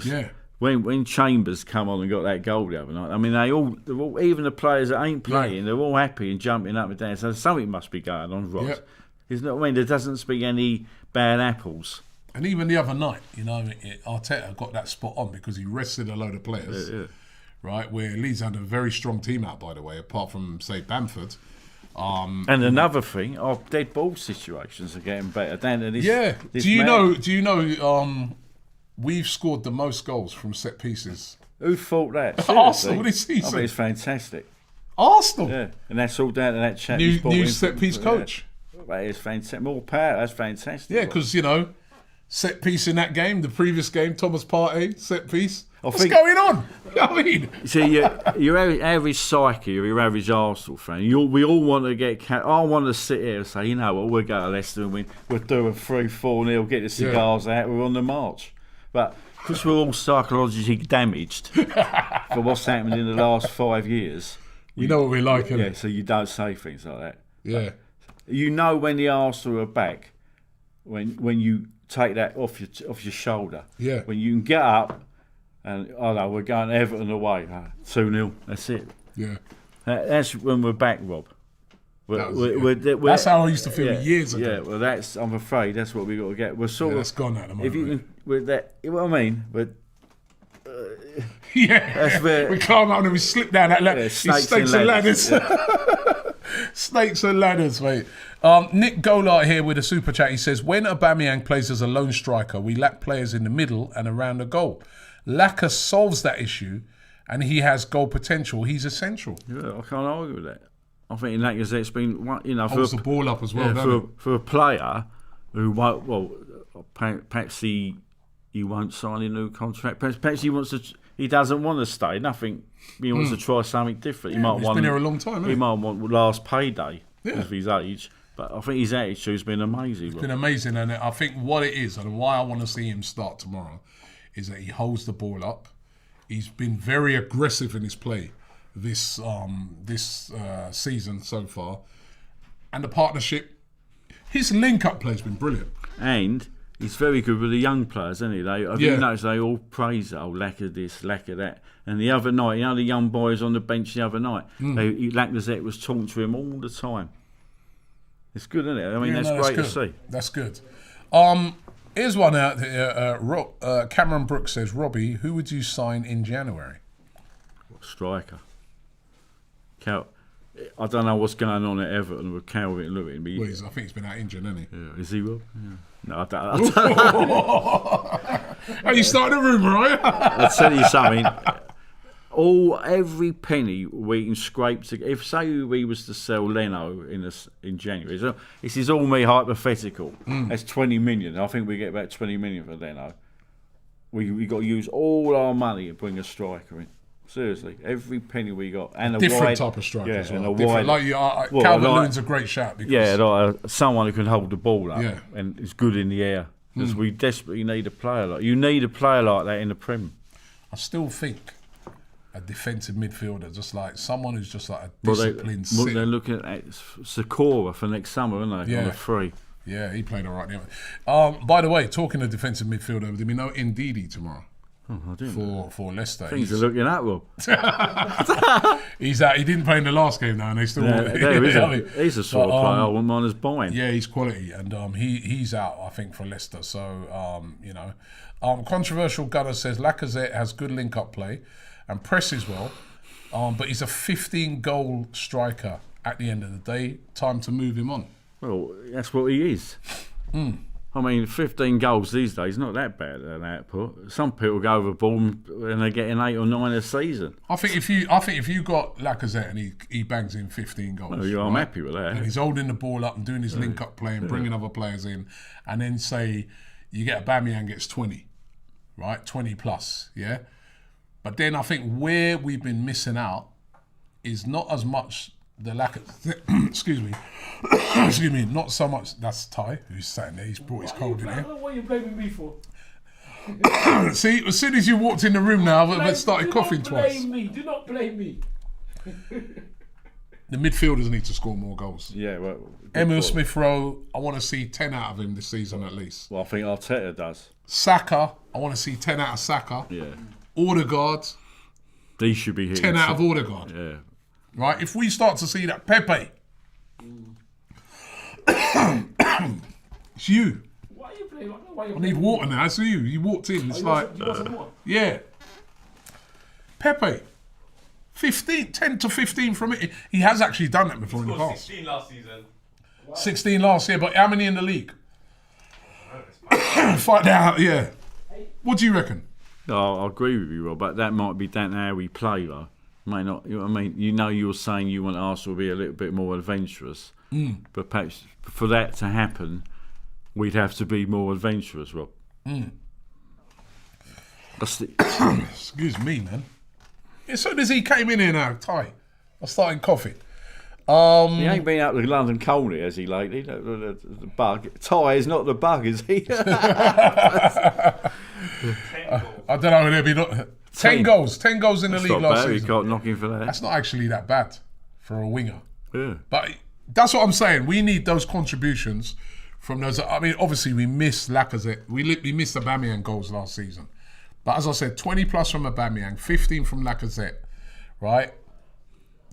Yeah. When Chambers come on and got that goal the other night, I mean, they're all, even the players that ain't playing, they're all happy and jumping up and down. So something must be going on, Rob. Yep. Isn't it? I mean, there doesn't speak any bad apples. And even the other night, Arteta got that spot on because he rested a load of players, right? Where Leeds had a very strong team out, by the way, apart from, say, Bamford. And another thing, our dead ball situations are getting better. Do you know? We've scored the most goals from set pieces. Who thought that? Arsenal this season. I mean, it's fantastic. Arsenal. Yeah, and that's all down to that chap. New set piece coach. That is fantastic. More power. That's fantastic. Yeah, because set piece in that game, the previous game, Thomas Partey, set piece. What's going on? I mean, see, your average psyche, your average Arsenal fan. We all want to get. I want to sit here and say, you know what, we'll go to Leicester and win. We'll do a 3-4-0, get the cigars out. We're on the march. But because we're all psychologically damaged for what's happened in the last 5 years, you know what we're like, innit? Yeah. So you don't say things like that. Yeah. But you know when the Arsenal are back, when you take that off your shoulder. Yeah. When you can get up. And we're going Everton away, 2-0. That's it. Yeah, that's when we're back, Rob. That's how I used to feel years ago. Yeah, well, I'm afraid that's what we got to get. We're sort of. That's gone at the moment. If you can, with that, you know what I mean? But that's where we climb up and we slip down that ladder. Snakes and ladders. Yeah. Snakes and ladders, mate. Nick Golart here with a super chat. He says, when Aubameyang plays as a lone striker, we lack players in the middle and around the goal. Lacazette solves that issue, and he has goal potential. He's essential. Yeah, I can't argue with that. I think Lacazette's been, holds the ball up as well. For a player who won't, perhaps he won't sign a new contract. Perhaps he doesn't want to stay. Nothing. He wants to try something different. He's been here a long time. He might want last payday of his age. But I think his attitude's been amazing. It's been amazing, and I think what it is, and why I want to see him start tomorrow, is that he holds the ball up. He's been very aggressive in his play this season so far. And the partnership, his link-up play has been brilliant. And he's very good with the young players, isn't he? You notice they all praise it, lack of this, lack of that. And the other night, the young boys on the bench the other night, Lacazette was talking to him all the time. It's good, isn't it? I mean, that's great to see. That's good. Here's one out there. Cameron Brooks says, Robbie, who would you sign in January? Striker. I don't know what's going on at Everton with Calvert Lewin. Well, I think he's been out injured, hasn't he? Yeah. Is he, Rob? Yeah. No, I don't Are you starting a rumour, are you? I'll tell you something. every penny we can scrape to. If say we was to sell Leno in January, so this is all me hypothetical. That's 20 million. I think we get about 20 million for Leno. We got to use all our money to bring a striker in. Seriously, every penny we got, and different type of striker as well. And a wide, Calvert-Lewin's a great shout. Because, someone who can hold the ball up and is good in the air. Because we desperately need a player like you need a player like that in the Prem. I still think a defensive midfielder, just like someone who's just like a disciplined. They're looking at Sakura for next summer, aren't they? On the free. Yeah, he played all right. By the way, talking of defensive midfielder, did we know Ndidi tomorrow? I didn't for Leicester. Things are looking up, Rob. He's out. He didn't play in the last game now, and they still. He's a sort of player I wouldn't mind us buying. Yeah, he's quality, and he's out. I think for Leicester. So controversial gunner says Lacazette has good link-up play and presses well, but he's a 15-goal striker. At the end of the day, time to move him on. Well, that's what he is. I mean, 15 goals these days, not that bad an output. Some people go overboard and they get in 8 or 9 a season. I think if you got Lacazette and he bangs in 15 goals, I'm happy with that. And he's holding the ball up and doing his link-up play and bringing other players in, and then say you get Aubameyang gets 20, right, 20 plus, yeah. But then I think where we've been missing out is not as much the excuse me, not so much. That's Ty who's sitting there. He's brought his cold in here. What are you blaming me for? See, as soon as you walked in the room now, I've started coughing twice. Do not blame me. The midfielders need to score more goals. Yeah, well, Emil Smith-Rowe, I want to see 10 out of him this season at least. Well, I think Arteta does. Saka, I want to see 10 out of Saka. Yeah. Odegaard. These should be hitting 10 out of Odegaard. Yeah. Right, if we start to see that Pepe, it's you. Why are you playing? I need water now. I see you. You walked in. It's like, yeah. Pepe, 10 to 15 from it. He has actually done that before in the past. 16 last season. 16 last year, but how many in the league? Find out. Yeah. What do you reckon? I agree with you, Rob, but that might be down to how we play, though. May not. You know what I mean? You're saying you want Arsenal to be a little bit more adventurous, but perhaps for that to happen, we'd have to be more adventurous, Rob. Excuse me, man. As soon as he came in here now, Ty, I started coughing. He ain't been out to London Colney, has he, lately? The bug. Ty is not the bug, is he? I don't know. There'll be not 10 goals. 10 goals in the league last season. You can't knock him for that. That's not actually that bad for a winger. Yeah. But that's what I'm saying. We need those contributions from those. I mean, obviously we missed Lacazette. We missed Aubameyang goals last season. But as I said, 20 plus from Aubameyang, 15 from Lacazette, right?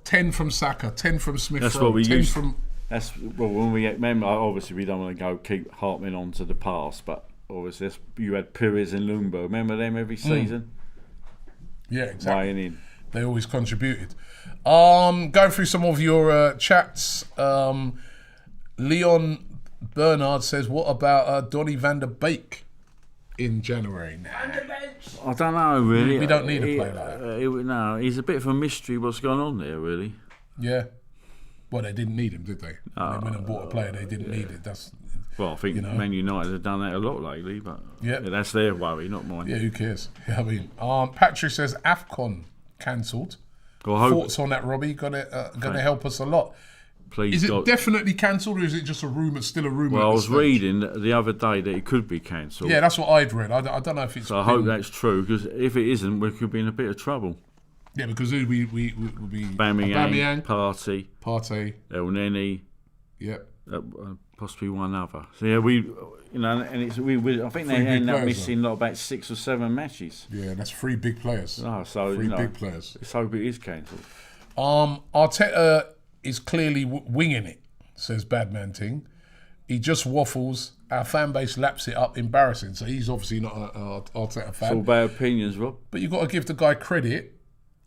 10 from Saka, 10 from Smith. That's what we 10 used. from. That's when we remember. Obviously, we don't want to keep harping on to the past, but obviously you had Pires and Lumbo. Remember them every season? Yeah, exactly. Weighing in. They always contributed. Going through some of your chats. Leon Bernard says, "What about Donny van der Beek in January now?" I don't know, really. We don't need a player like that. No, he's a bit of a mystery. What's going on there, really? Yeah. Well, they didn't need him, did they? They went and bought a player they didn't need it. Well, I think Man United have done that a lot lately, but that's their worry, not mine. Yeah, who cares? Yeah, I mean, Patrick says AFCON cancelled. Thoughts on that, Robbie? Gonna help us a lot. Please, is it definitely cancelled, or is it just a rumour? Still a rumour. Well, I was reading the other day that it could be cancelled. Yeah, that's what I'd read. I don't know if it's. So I hope that's true, because if it isn't, we could be in a bit of trouble. Yeah, because we will be Aubameyang, Partey, El Neni. Yep. Possibly one other. So yeah, and it's I think they end up missing about 6 or 7 matches. Yeah, that's 3 big players. Oh, so big players. Let's hope it is cancelled. Arteta is clearly winging it, says Badman Ting. He just waffles. Our fan base laps it up, embarrassing. So he's obviously not an Arteta fan. It's all about opinions, Rob. But you've got to give the guy credit.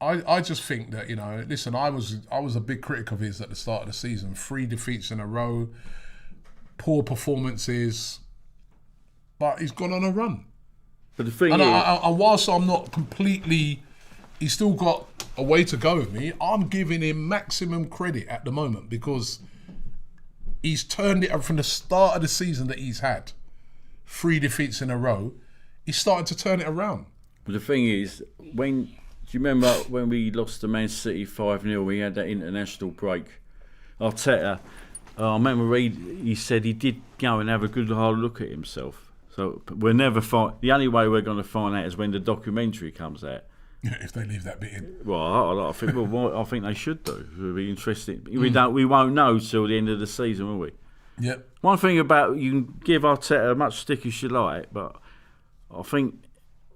I just think that, listen, I was a big critic of his at the start of the season. 3 defeats in a row, poor performances, but he's gone on a run. But the thing and whilst I'm not completely, he's still got a way to go with me. I'm giving him maximum credit at the moment because he's turned it up from the start of the season that he's had 3 defeats in a row. He's starting to turn it around. But the thing is, do you remember when we lost to Man City 5-0? We had that international break. Arteta, I remember he said he did go and have a good hard look at himself. So we'll never find. The only way we're going to find out is when the documentary comes out. If they leave that bit in. Well, I think I think they should do. It'll be interesting. We won't know till the end of the season, will we? Yep. One thing about, you can give Arteta as much stick as you like, but I think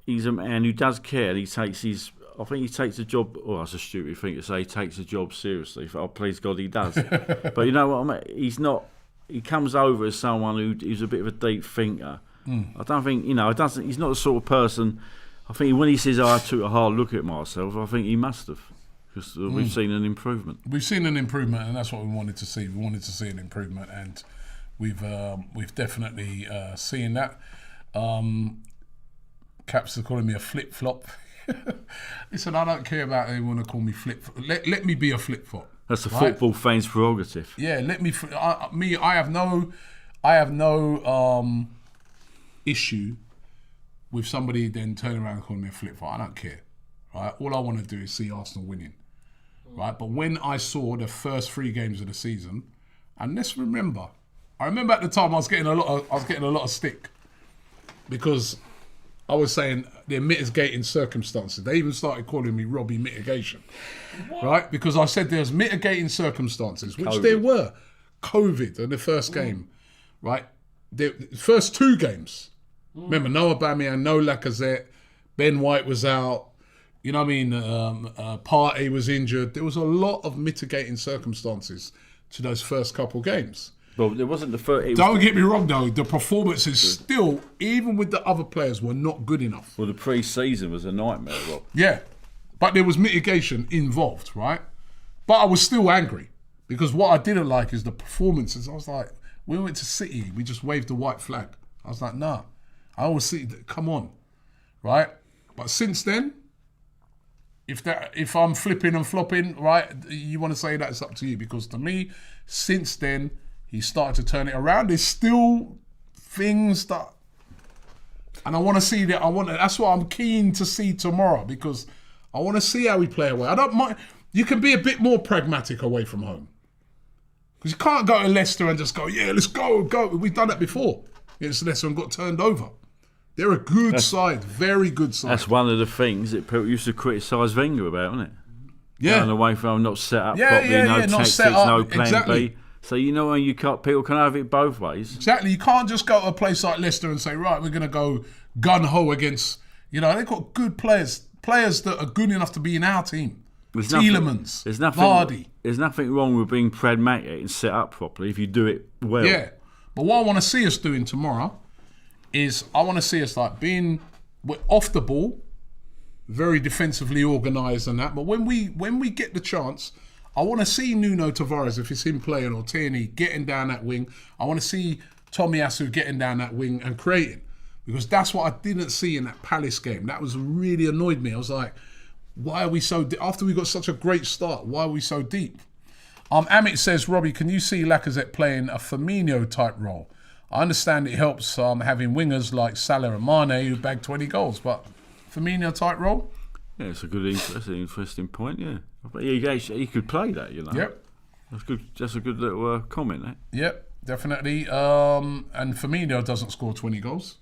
he's a man who does care. I think he takes the job. Oh, that's a stupid thing to say. He takes the job seriously. Oh, please God, he does. But you know what I mean? He's not. He comes over as someone who's a bit of a deep thinker. I don't think, he's not the sort of person. I think when he says, I took a hard look at myself, I think he must have, because we've seen an improvement. We've seen an improvement, and that's what we wanted to see. We wanted to see an improvement, and we've definitely seen that. Caps are calling me a flip-flop. Listen, I don't care about anyone to call me flip-flop. Let me be a flip-flop. That's a football fan's prerogative. Yeah, let me. I have no issue with somebody then turning around and calling me a flip-flop. I don't care. Right? All I want to do is see Arsenal winning. Right? But when I saw the first 3 games of the season, and let's remember, I remember at the time I was getting a lot of stick because I was saying they're mitigating circumstances. They even started calling me Robbie Mitigation, right? Because I said there's mitigating circumstances, which there were. COVID in the first game, right? The first 2 games. Remember, no Aubameyang, no Lacazette, Ben White was out. You know what I mean? Partey was injured. There was a lot of mitigating circumstances to those first couple games. Well, there wasn't the first. Don't get me wrong, though. The performances still, even with the other players, were not good enough. Well, the pre-season was a nightmare, Rob. Yeah, but there was mitigation involved, right? But I was still angry because what I didn't like is the performances. I was like, we went to City, we just waved the white flag. I was like, nah. I always see, come on, right? But since then, if I'm flipping and flopping, right, you want to say that, it's up to you. Because to me, since then, he started to turn it around. There's still things that, and I want to see that. That's what I'm keen to see tomorrow, because I want to see how we play away. I don't mind. You can be a bit more pragmatic away from home, because you can't go to Leicester and just go, yeah, let's go. We've done that before against Leicester and got turned over. They're a good side, very good side. That's one of the things that people used to criticise Wenger about, isn't it? Yeah. Going away from not set up properly, no tactics, no plan B. So when people can have it both ways. Exactly. You can't just go to a place like Leicester and say, right, we're going to go gun-ho against, they've got good players that are good enough to be in our team. Tielemans, Vardy. There's nothing wrong with being pragmatic and set up properly if you do it well. Yeah. But what I want to see us doing tomorrow is I want to see us being off the ball, very defensively organised and that. But when we get the chance, I want to see Nuno Tavares, if it's him playing, or Tierney getting down that wing. I want to see Tomiyasu getting down that wing and creating, because that's what I didn't see in that Palace game. That was really annoyed me. I was like, why are we so after we got such a great start? Why are we so deep? Amit says, Robbie, can you see Lacazette playing a Firmino type role? I understand it helps having wingers like Salah and Mane who bag 20 goals, but Firmino type role? Yeah, that's an interesting point, yeah. But he could play that, Yep. That's good. That's a good little comment, eh? Yep, definitely. And Firmino doesn't score 20 goals.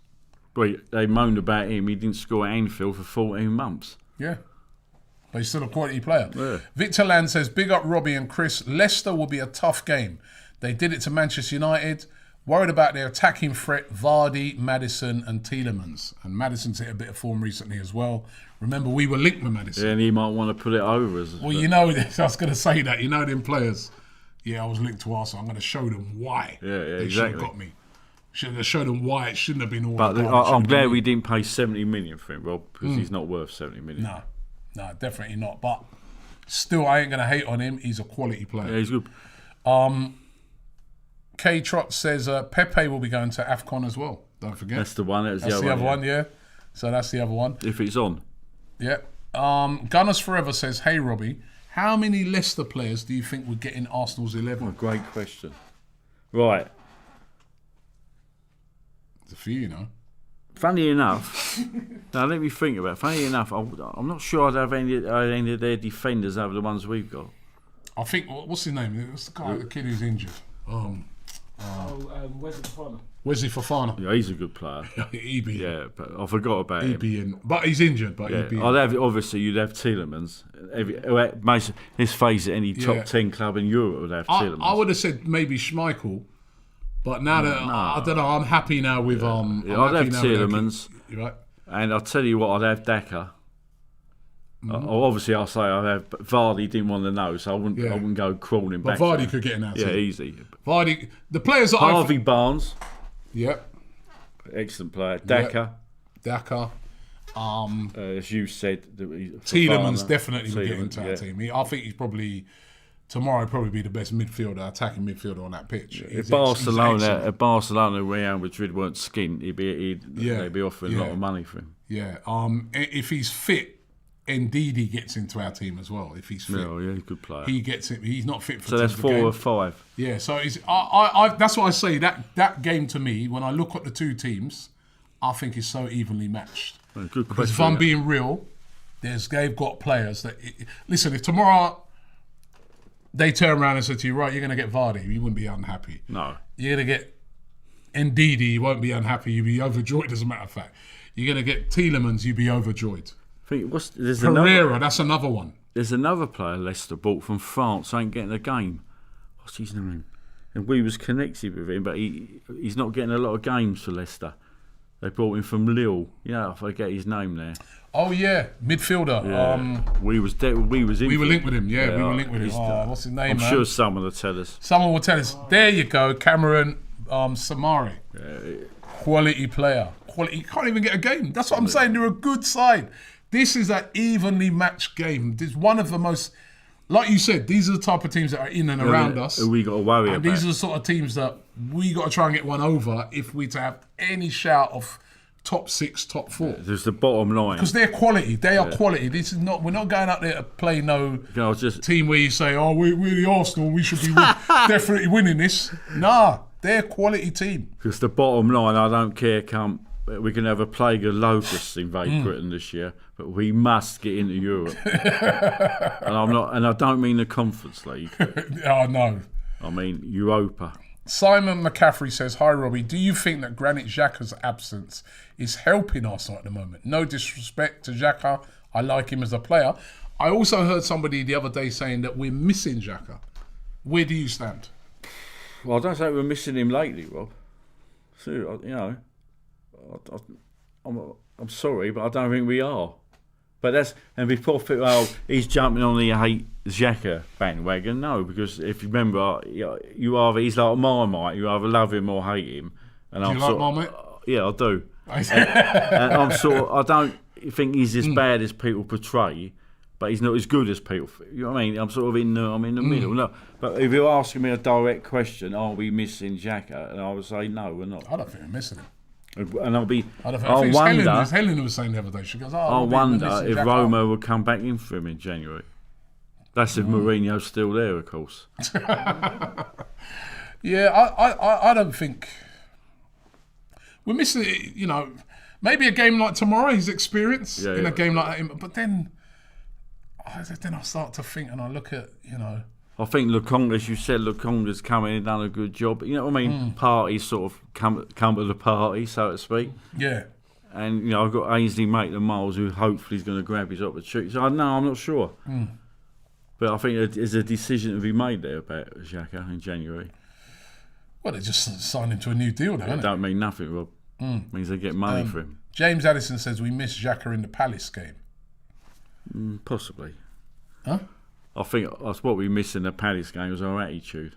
Well, they moaned about him. He didn't score at Anfield for 14 months. Yeah. But he's still a quality player. Yeah. Victor Land says, big up Robbie and Chris. Leicester will be a tough game. They did it to Manchester United. Worried about their attacking threat, Vardy, Maddison and Tielemans. And Maddison's hit a bit of form recently as well. Remember, we were linked with Maddison. Yeah, and he might want to put it over us. Well, I was going to say that. Them players. Yeah, I was linked to Arsenal. I'm going to show them why they should have got me. Should have showed them why it shouldn't have been all. But I'm glad we didn't pay 70 million for him, Rob, because he's not worth 70 million. No, definitely not. But still, I ain't going to hate on him. He's a quality player. Yeah, he's good. K Trot says Pepe will be going to AFCON as well. Don't forget. That's the one. That's the other one, yeah. So that's the other one. If it's on. Yeah. Gunners Forever says, "Hey Robbie, how many Leicester players do you think would get in Arsenal's 11?" Great question. Right. It's a few, you know. Funny enough, now let me think about it. Funny enough, I'm not sure I'd have any of their defenders over the ones we've got. I think, what's his name? What's the kid who's injured? Wesley Fofana. Wesley Fofana. Yeah, he's a good player. EB. Yeah, but I forgot about him. But he's injured. But Yeah, EB. I'd have obviously you'd have Tielemans. Let's face it, any top 10 club in Europe would have Tielemans. I would have said maybe Schmeichel, but now that I don't know, I'm happy now with I'd have Tielemans. Right. And I'll tell you what, I'd have Xhaka. Obviously, I'll say I'd have, but Vardy didn't want to know, so I wouldn't go crawling But back. Vardy could get in our team. Yeah, easy. Vardy, the players that Harvey Barnes, Yep. excellent player. Xhaka, Daka. as you said, Tielemans definitely would get into our yeah. team. I think he's probably tomorrow probably be the best midfielder, attacking midfielder on that pitch. If Barcelona, Real Madrid weren't skint, they'd be offering a lot of money for him. Yeah. If he's fit, Ndidi gets into our team as well. If he's fit, Yeah, good player. he gets it. He's not fit for. So that's 4 game. or 5. Yeah. So I that's what I say. That game to me, when I look at the two teams, I think is so evenly matched. Good Because question. if I'm being real, they've got players that listen. If tomorrow they turn around and say to you, right, you're going to get Vardy, you wouldn't be unhappy. No. You're going to get Ndidi, you won't be unhappy. You'll be overjoyed. As a matter of fact, you're going to get Tielemans, you'll be overjoyed. Pereira, that's another one. There's another player Leicester bought from France, ain't getting a game. What's his name? And we was connected with him, but he's not getting a lot of games for Leicester. They brought him from Lille. Yeah, I forget his name there. Oh yeah, midfielder. Yeah. We were linked with him. Yeah, we were linked with him. What's his name? I'm man? sure someone will tell us. Someone will tell us. There you go, Cameron Samari. Quality player. Quality. He can't even get a game. That's what I'm saying. They're a good side. This is an evenly matched game. This is one of the most, like you said, these are the type of teams that are in and around us. Who we got to worry about. These are the sort of teams that we got to try and get one over if we to have any shout of top 6, top 4. There's the bottom line. Because they're quality. They are quality. This is not. We're not going out there to play team where you say, "Oh, we're the Arsenal. We should be definitely winning this." Nah, they're a quality team. Because the bottom line, I don't care. We can have a plague of locusts invade Britain this year, but we must get into Europe. and I don't mean the Conference League. Oh no. I mean Europa. Simon McCaffrey says, "Hi Robbie, do you think that Granit Xhaka's absence is helping Arsenal at the moment? No disrespect to Xhaka, I like him as a player. I also heard somebody the other day saying that we're missing Xhaka. Where do you stand?" Well, I don't think we're missing him lately, Rob. So, I'm sorry, but I don't think we are. But before he's jumping on the hate Xhaka bandwagon. No, because if you remember, he's like Marmite. You either love him or hate him. And Do you like Marmite? Yeah, I do. and I don't think he's as bad as people portray, but he's not as good as people. You know what I mean? I'm in the middle. No, but if you're asking me a direct question, are we missing Xhaka? And I would say no, we're not. I don't think we're missing him. And I think Helen was saying the other day. She goes, I wonder if Roma will come back in for him in January. That's if Mourinho's still there, of course. Yeah, I don't think we're missing. Maybe a game like tomorrow, his experience in a game like that. But then I start to think, and I look at I think Lukonga, as you said, Lukonga's come in and done a good job. You know what I mean? Parties sort of come to the party, so to speak. Yeah. And I've got Ainsley Maitland-Niles, who hopefully is going to grab his opportunity. So I'm not sure. But I think there's a decision to be made there about Xhaka in January. Well, they just signed him to a new deal now, It don't mean nothing, Rob. It means they get money for him. James Addison says we missed Xhaka in the Palace game. Possibly. Huh? I think that's what we missed in the Palace game was our attitude.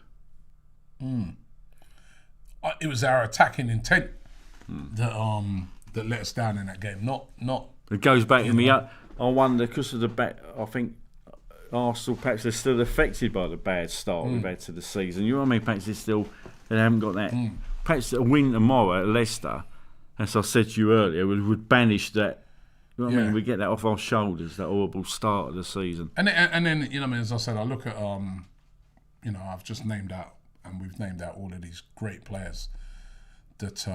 It was our attacking intent that let us down in that game. Not. It goes back to me. I wonder because of the back. I think Arsenal perhaps they're still affected by the bad start we've had to the season. You know what I mean? Perhaps they haven't got that. Perhaps a win tomorrow at Leicester, as I said to you earlier, would banish that You know what I mean? We get that off our shoulders, that horrible start of the season. And then you know, what I mean, as I said, I look at you know, I've just named out, and we've named out all of these great players that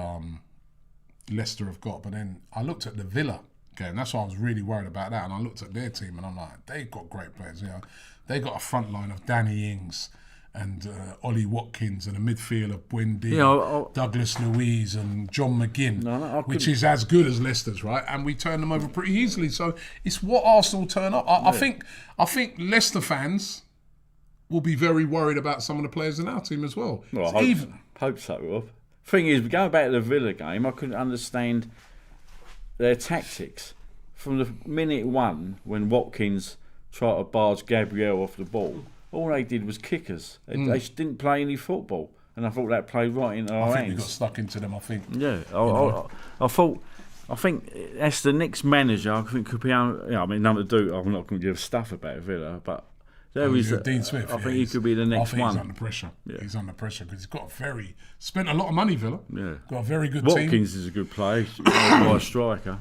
Leicester have got. But then I looked at the Villa game. That's why I was really worried about that. And I looked at their team, and I'm like, they've got great players. You know, they got a front line of Danny Ings and Ollie Watkins, and a midfield of Buendia, Douglas Luiz and John McGinn, which is as good as Leicester's, right? And we turned them over pretty easily. So it's what Arsenal turn up. I think Leicester fans will be very worried about some of the players in our team as well. Well, I hope so, Rob. Thing is, going back to the Villa game, I couldn't understand their tactics. From the minute one, when Watkins tried to barge Gabriel off the ball, all they did was kick us. They just didn't play any football. And I thought that played right into our hands. I think we got stuck into them, I think. Yeah, I think that's the next manager. I think could be. I mean, nothing to do. I'm not going to give stuff about Villa, but there is Dean Smith. I think he could be the next one. He's under pressure. Yeah. He's under pressure because he's got spent a lot of money. Villa. Yeah, got a very good Watkins team. Watkins is a good player. He's a striker.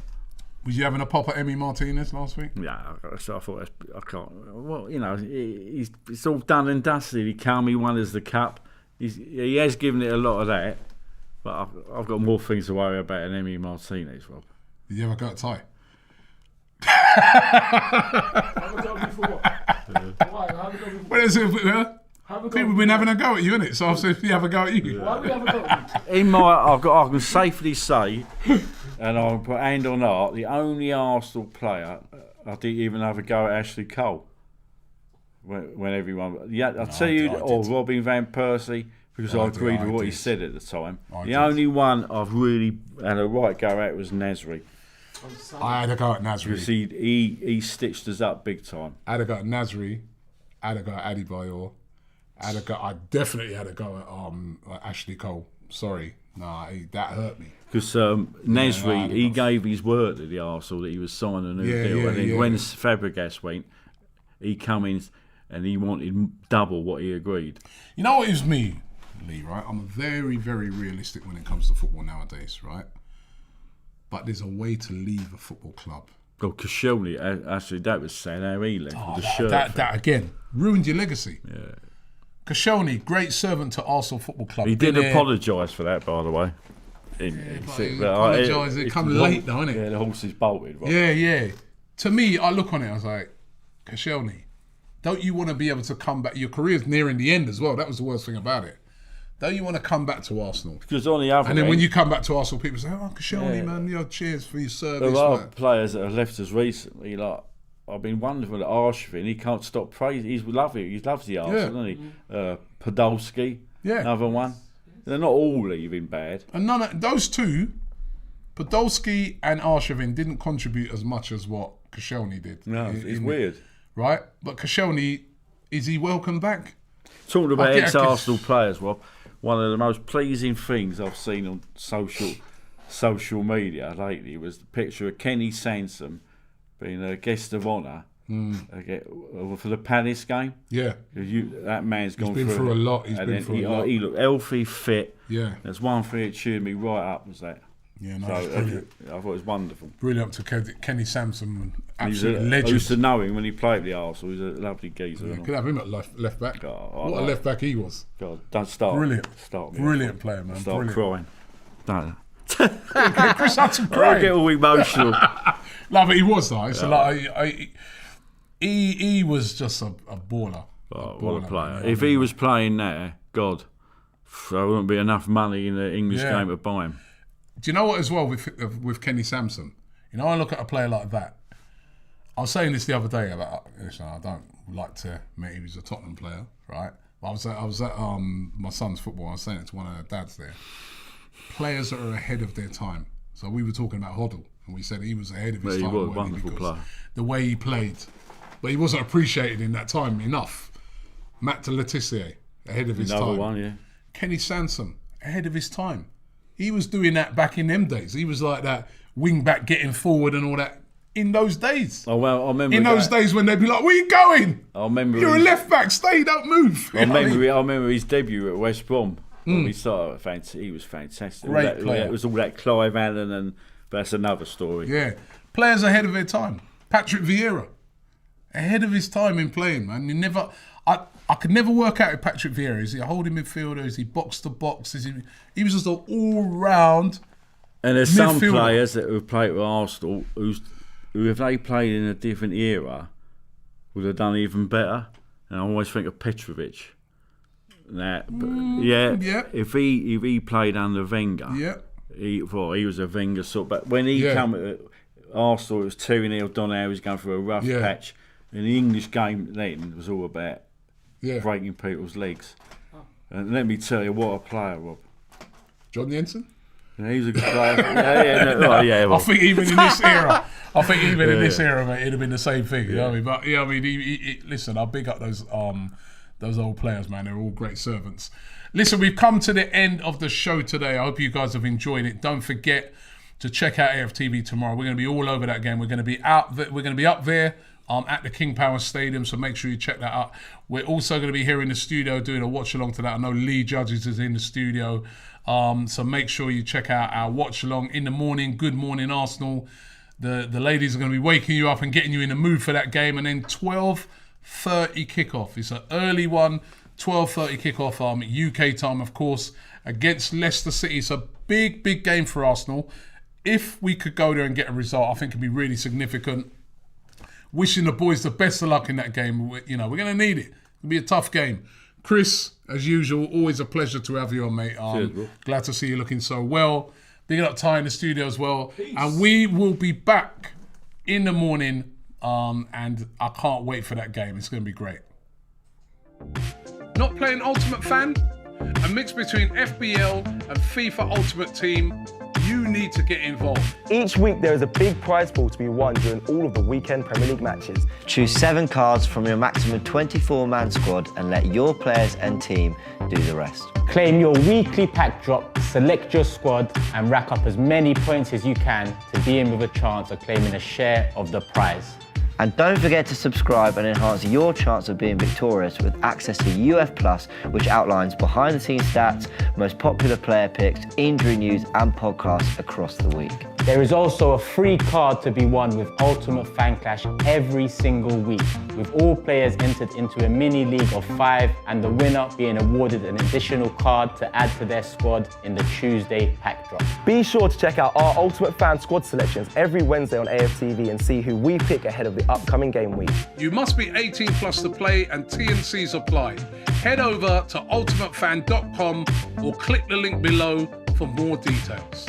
Was you having a pop at Emi Martinez last week? Yeah, so I thought I can't. Well, you know, it's all done and dusted. He calmly won us the cup. He has given it a lot of that, but I've got more things to worry about than Emi Martinez, Rob. Did you ever go to Thai? Have a go before what? Why? Have a go before. Well, people have been having a go at you, innit? So I've said, have a go at you. Why do we have a go at you? I can safely say, and I'll put hand on heart, the only Arsenal player I didn't even have a go at Ashley Cole. When everyone, I'll tell you, or Robin Van Persie, because I agreed with what he said at the time. The only one I've really had a right go at was Nasri. I had a go at Nasri. Because he stitched us up big time. I had a go at Nasri. I had a go at Adebayor. I definitely had a go at Ashley Cole. Sorry, that hurt me. Because Nasri, he gave his word to the Arsenal that he was signing a new deal. And then when Fabregas went, he come in and he wanted double what he agreed. You know what is me, Lee, right? I'm very, very realistic when it comes to football nowadays, right? But there's a way to leave a football club. Oh, Koscielny, actually, that was sad how he left with the shirt. That again, ruined your legacy. Yeah. Koscielny, great servant to Arsenal Football Club. He did apologise for that, by the way. He apologised. It come late, though, innit? Yeah, the horse is bolted. Right? Yeah. To me, I look on it, I was like, Koscielny, don't you want to be able to come back? Your career's nearing the end as well. That was the worst thing about it. Don't you want to come back to Arsenal? Because on the other and then when you come back to Arsenal, people say, "Oh, Koscielny, man, cheers for your service." There are players that have left us recently. Like I've been wonderful at Arsenal. He can't stop praising. He's lovely. He loves the Arsenal, doesn't he? Podolski, another one. They're not all leaving bad. And none of those two, Podolski and Arshavin, didn't contribute as much as what Koscielny did. No, it's weird, right? But Koscielny, is he welcome back? Talking about ex-Arsenal players, Rob. One of the most pleasing things I've seen on social media lately was the picture of Kenny Sansom being a guest of honour for the Palace game. Yeah. That man's gone through a lot. He looked healthy, fit. Yeah. There's one thing that cheered me right up was that. Yeah, no, so, brilliant. I thought it was wonderful. Brilliant to Kenny Sansom, absolute legend. I used to know him when he played the Arsenal. He was a lovely geezer. Yeah, could have him at left back. What a left back he was. God, don't start. Brilliant. Start me. Brilliant player, man. Start crying. Don't. Chris Hudson crying. I get all emotional. No, but he was though. So he was just a baller. What a player. Man. If he was playing there, God, there wouldn't be enough money in the English game to buy him. Do you know what as well with Kenny Sansom? You know, I look at a player like that. I was saying this the other day about, listen, I don't like to admit he was a Tottenham player, right? But I was at my son's football. I was saying it to one of the dads there. Players that are ahead of their time. So we were talking about Hoddle, and we said he was ahead of his time. He was a wonderful player. The way he played, but he wasn't appreciated in that time enough. Matt de Letitia, ahead of his time. Another one, yeah. Kenny Sansom, ahead of his time. He was doing that back in them days. He was like that wing back getting forward and all that in those days. Oh, well, I remember in those days when they'd be like, "Where you going? I remember you're a left back. Stay, don't move." I remember his debut at West Brom. When we saw he was fantastic. Great player. It was all that Clive Allen, but that's another story. Yeah, Players ahead of their time. Patrick Vieira, ahead of his time in playing, man. I could never work out with Patrick Vieira. Is he a holding midfielder? Is he box to box? He was just an all-round And there's some midfielder. players that have played with Arsenal who, if they played in a different era, would have done even better. And I always think of Petrovic. If he played under Wenger, he was a Wenger sort. But when he came at Arsenal, it was 2-0 down there. He was going through a rough patch. And the English game then was all about breaking people's legs. And let me tell you, what a player, Rob. John Jensen? Yeah, he's a good player. Well. I think even in this era, mate, it'd have been the same thing. You know what I mean? But yeah, I mean, listen, I'll big up those old players, man. They're all great servants. Listen, we've come to the end of the show today. I hope you guys have enjoyed it. Don't forget to check out AFTV tomorrow. We're going to be all over that game. We're going to be out. We're going to be up there at the King Power Stadium. So make sure you check that out. We're also going to be here in the studio doing a watch along to that. I know Lee Judges is in the studio. So make sure you check out our watch along in the morning. Good morning, Arsenal. The ladies are going to be waking you up and getting you in the mood for that game. And then 12:30 kickoff. It's an early one. 12:30 kickoff, UK time, of course, against Leicester City. It's a big, big game for Arsenal. If we could go there and get a result, I think it'd be really significant. Wishing the boys the best of luck in that game. We're going to need it. It'll be a tough game. Chris, as usual, always a pleasure to have you on, mate. Glad to see you looking so well. Big up Ty in the studio as well. Peace. And we will be back in the morning, and I can't wait for that game. It's going to be great. Not playing Ultimate Fan? A mix between FBL and FIFA Ultimate Team. You need to get involved. Each week there is a big prize pool to be won during all of the weekend Premier League matches. Choose 7 cards from your maximum 24-man squad and let your players and team do the rest. Claim your weekly pack drop, select your squad and rack up as many points as you can to be in with a chance of claiming a share of the prize. And don't forget to subscribe and enhance your chance of being victorious with access to UF Plus, which outlines behind-the-scenes stats, most popular player picks, injury news and podcasts across the week. There is also a free card to be won with Ultimate Fan Clash every single week, with all players entered into a mini league of 5 and the winner being awarded an additional card to add to their squad in the Tuesday pack drop. Be sure to check out our Ultimate Fan squad selections every Wednesday on AFTV and see who we pick ahead of the upcoming game week. You must be 18 plus to play and T&Cs apply. Head over to ultimatefan.com or click the link below for more details.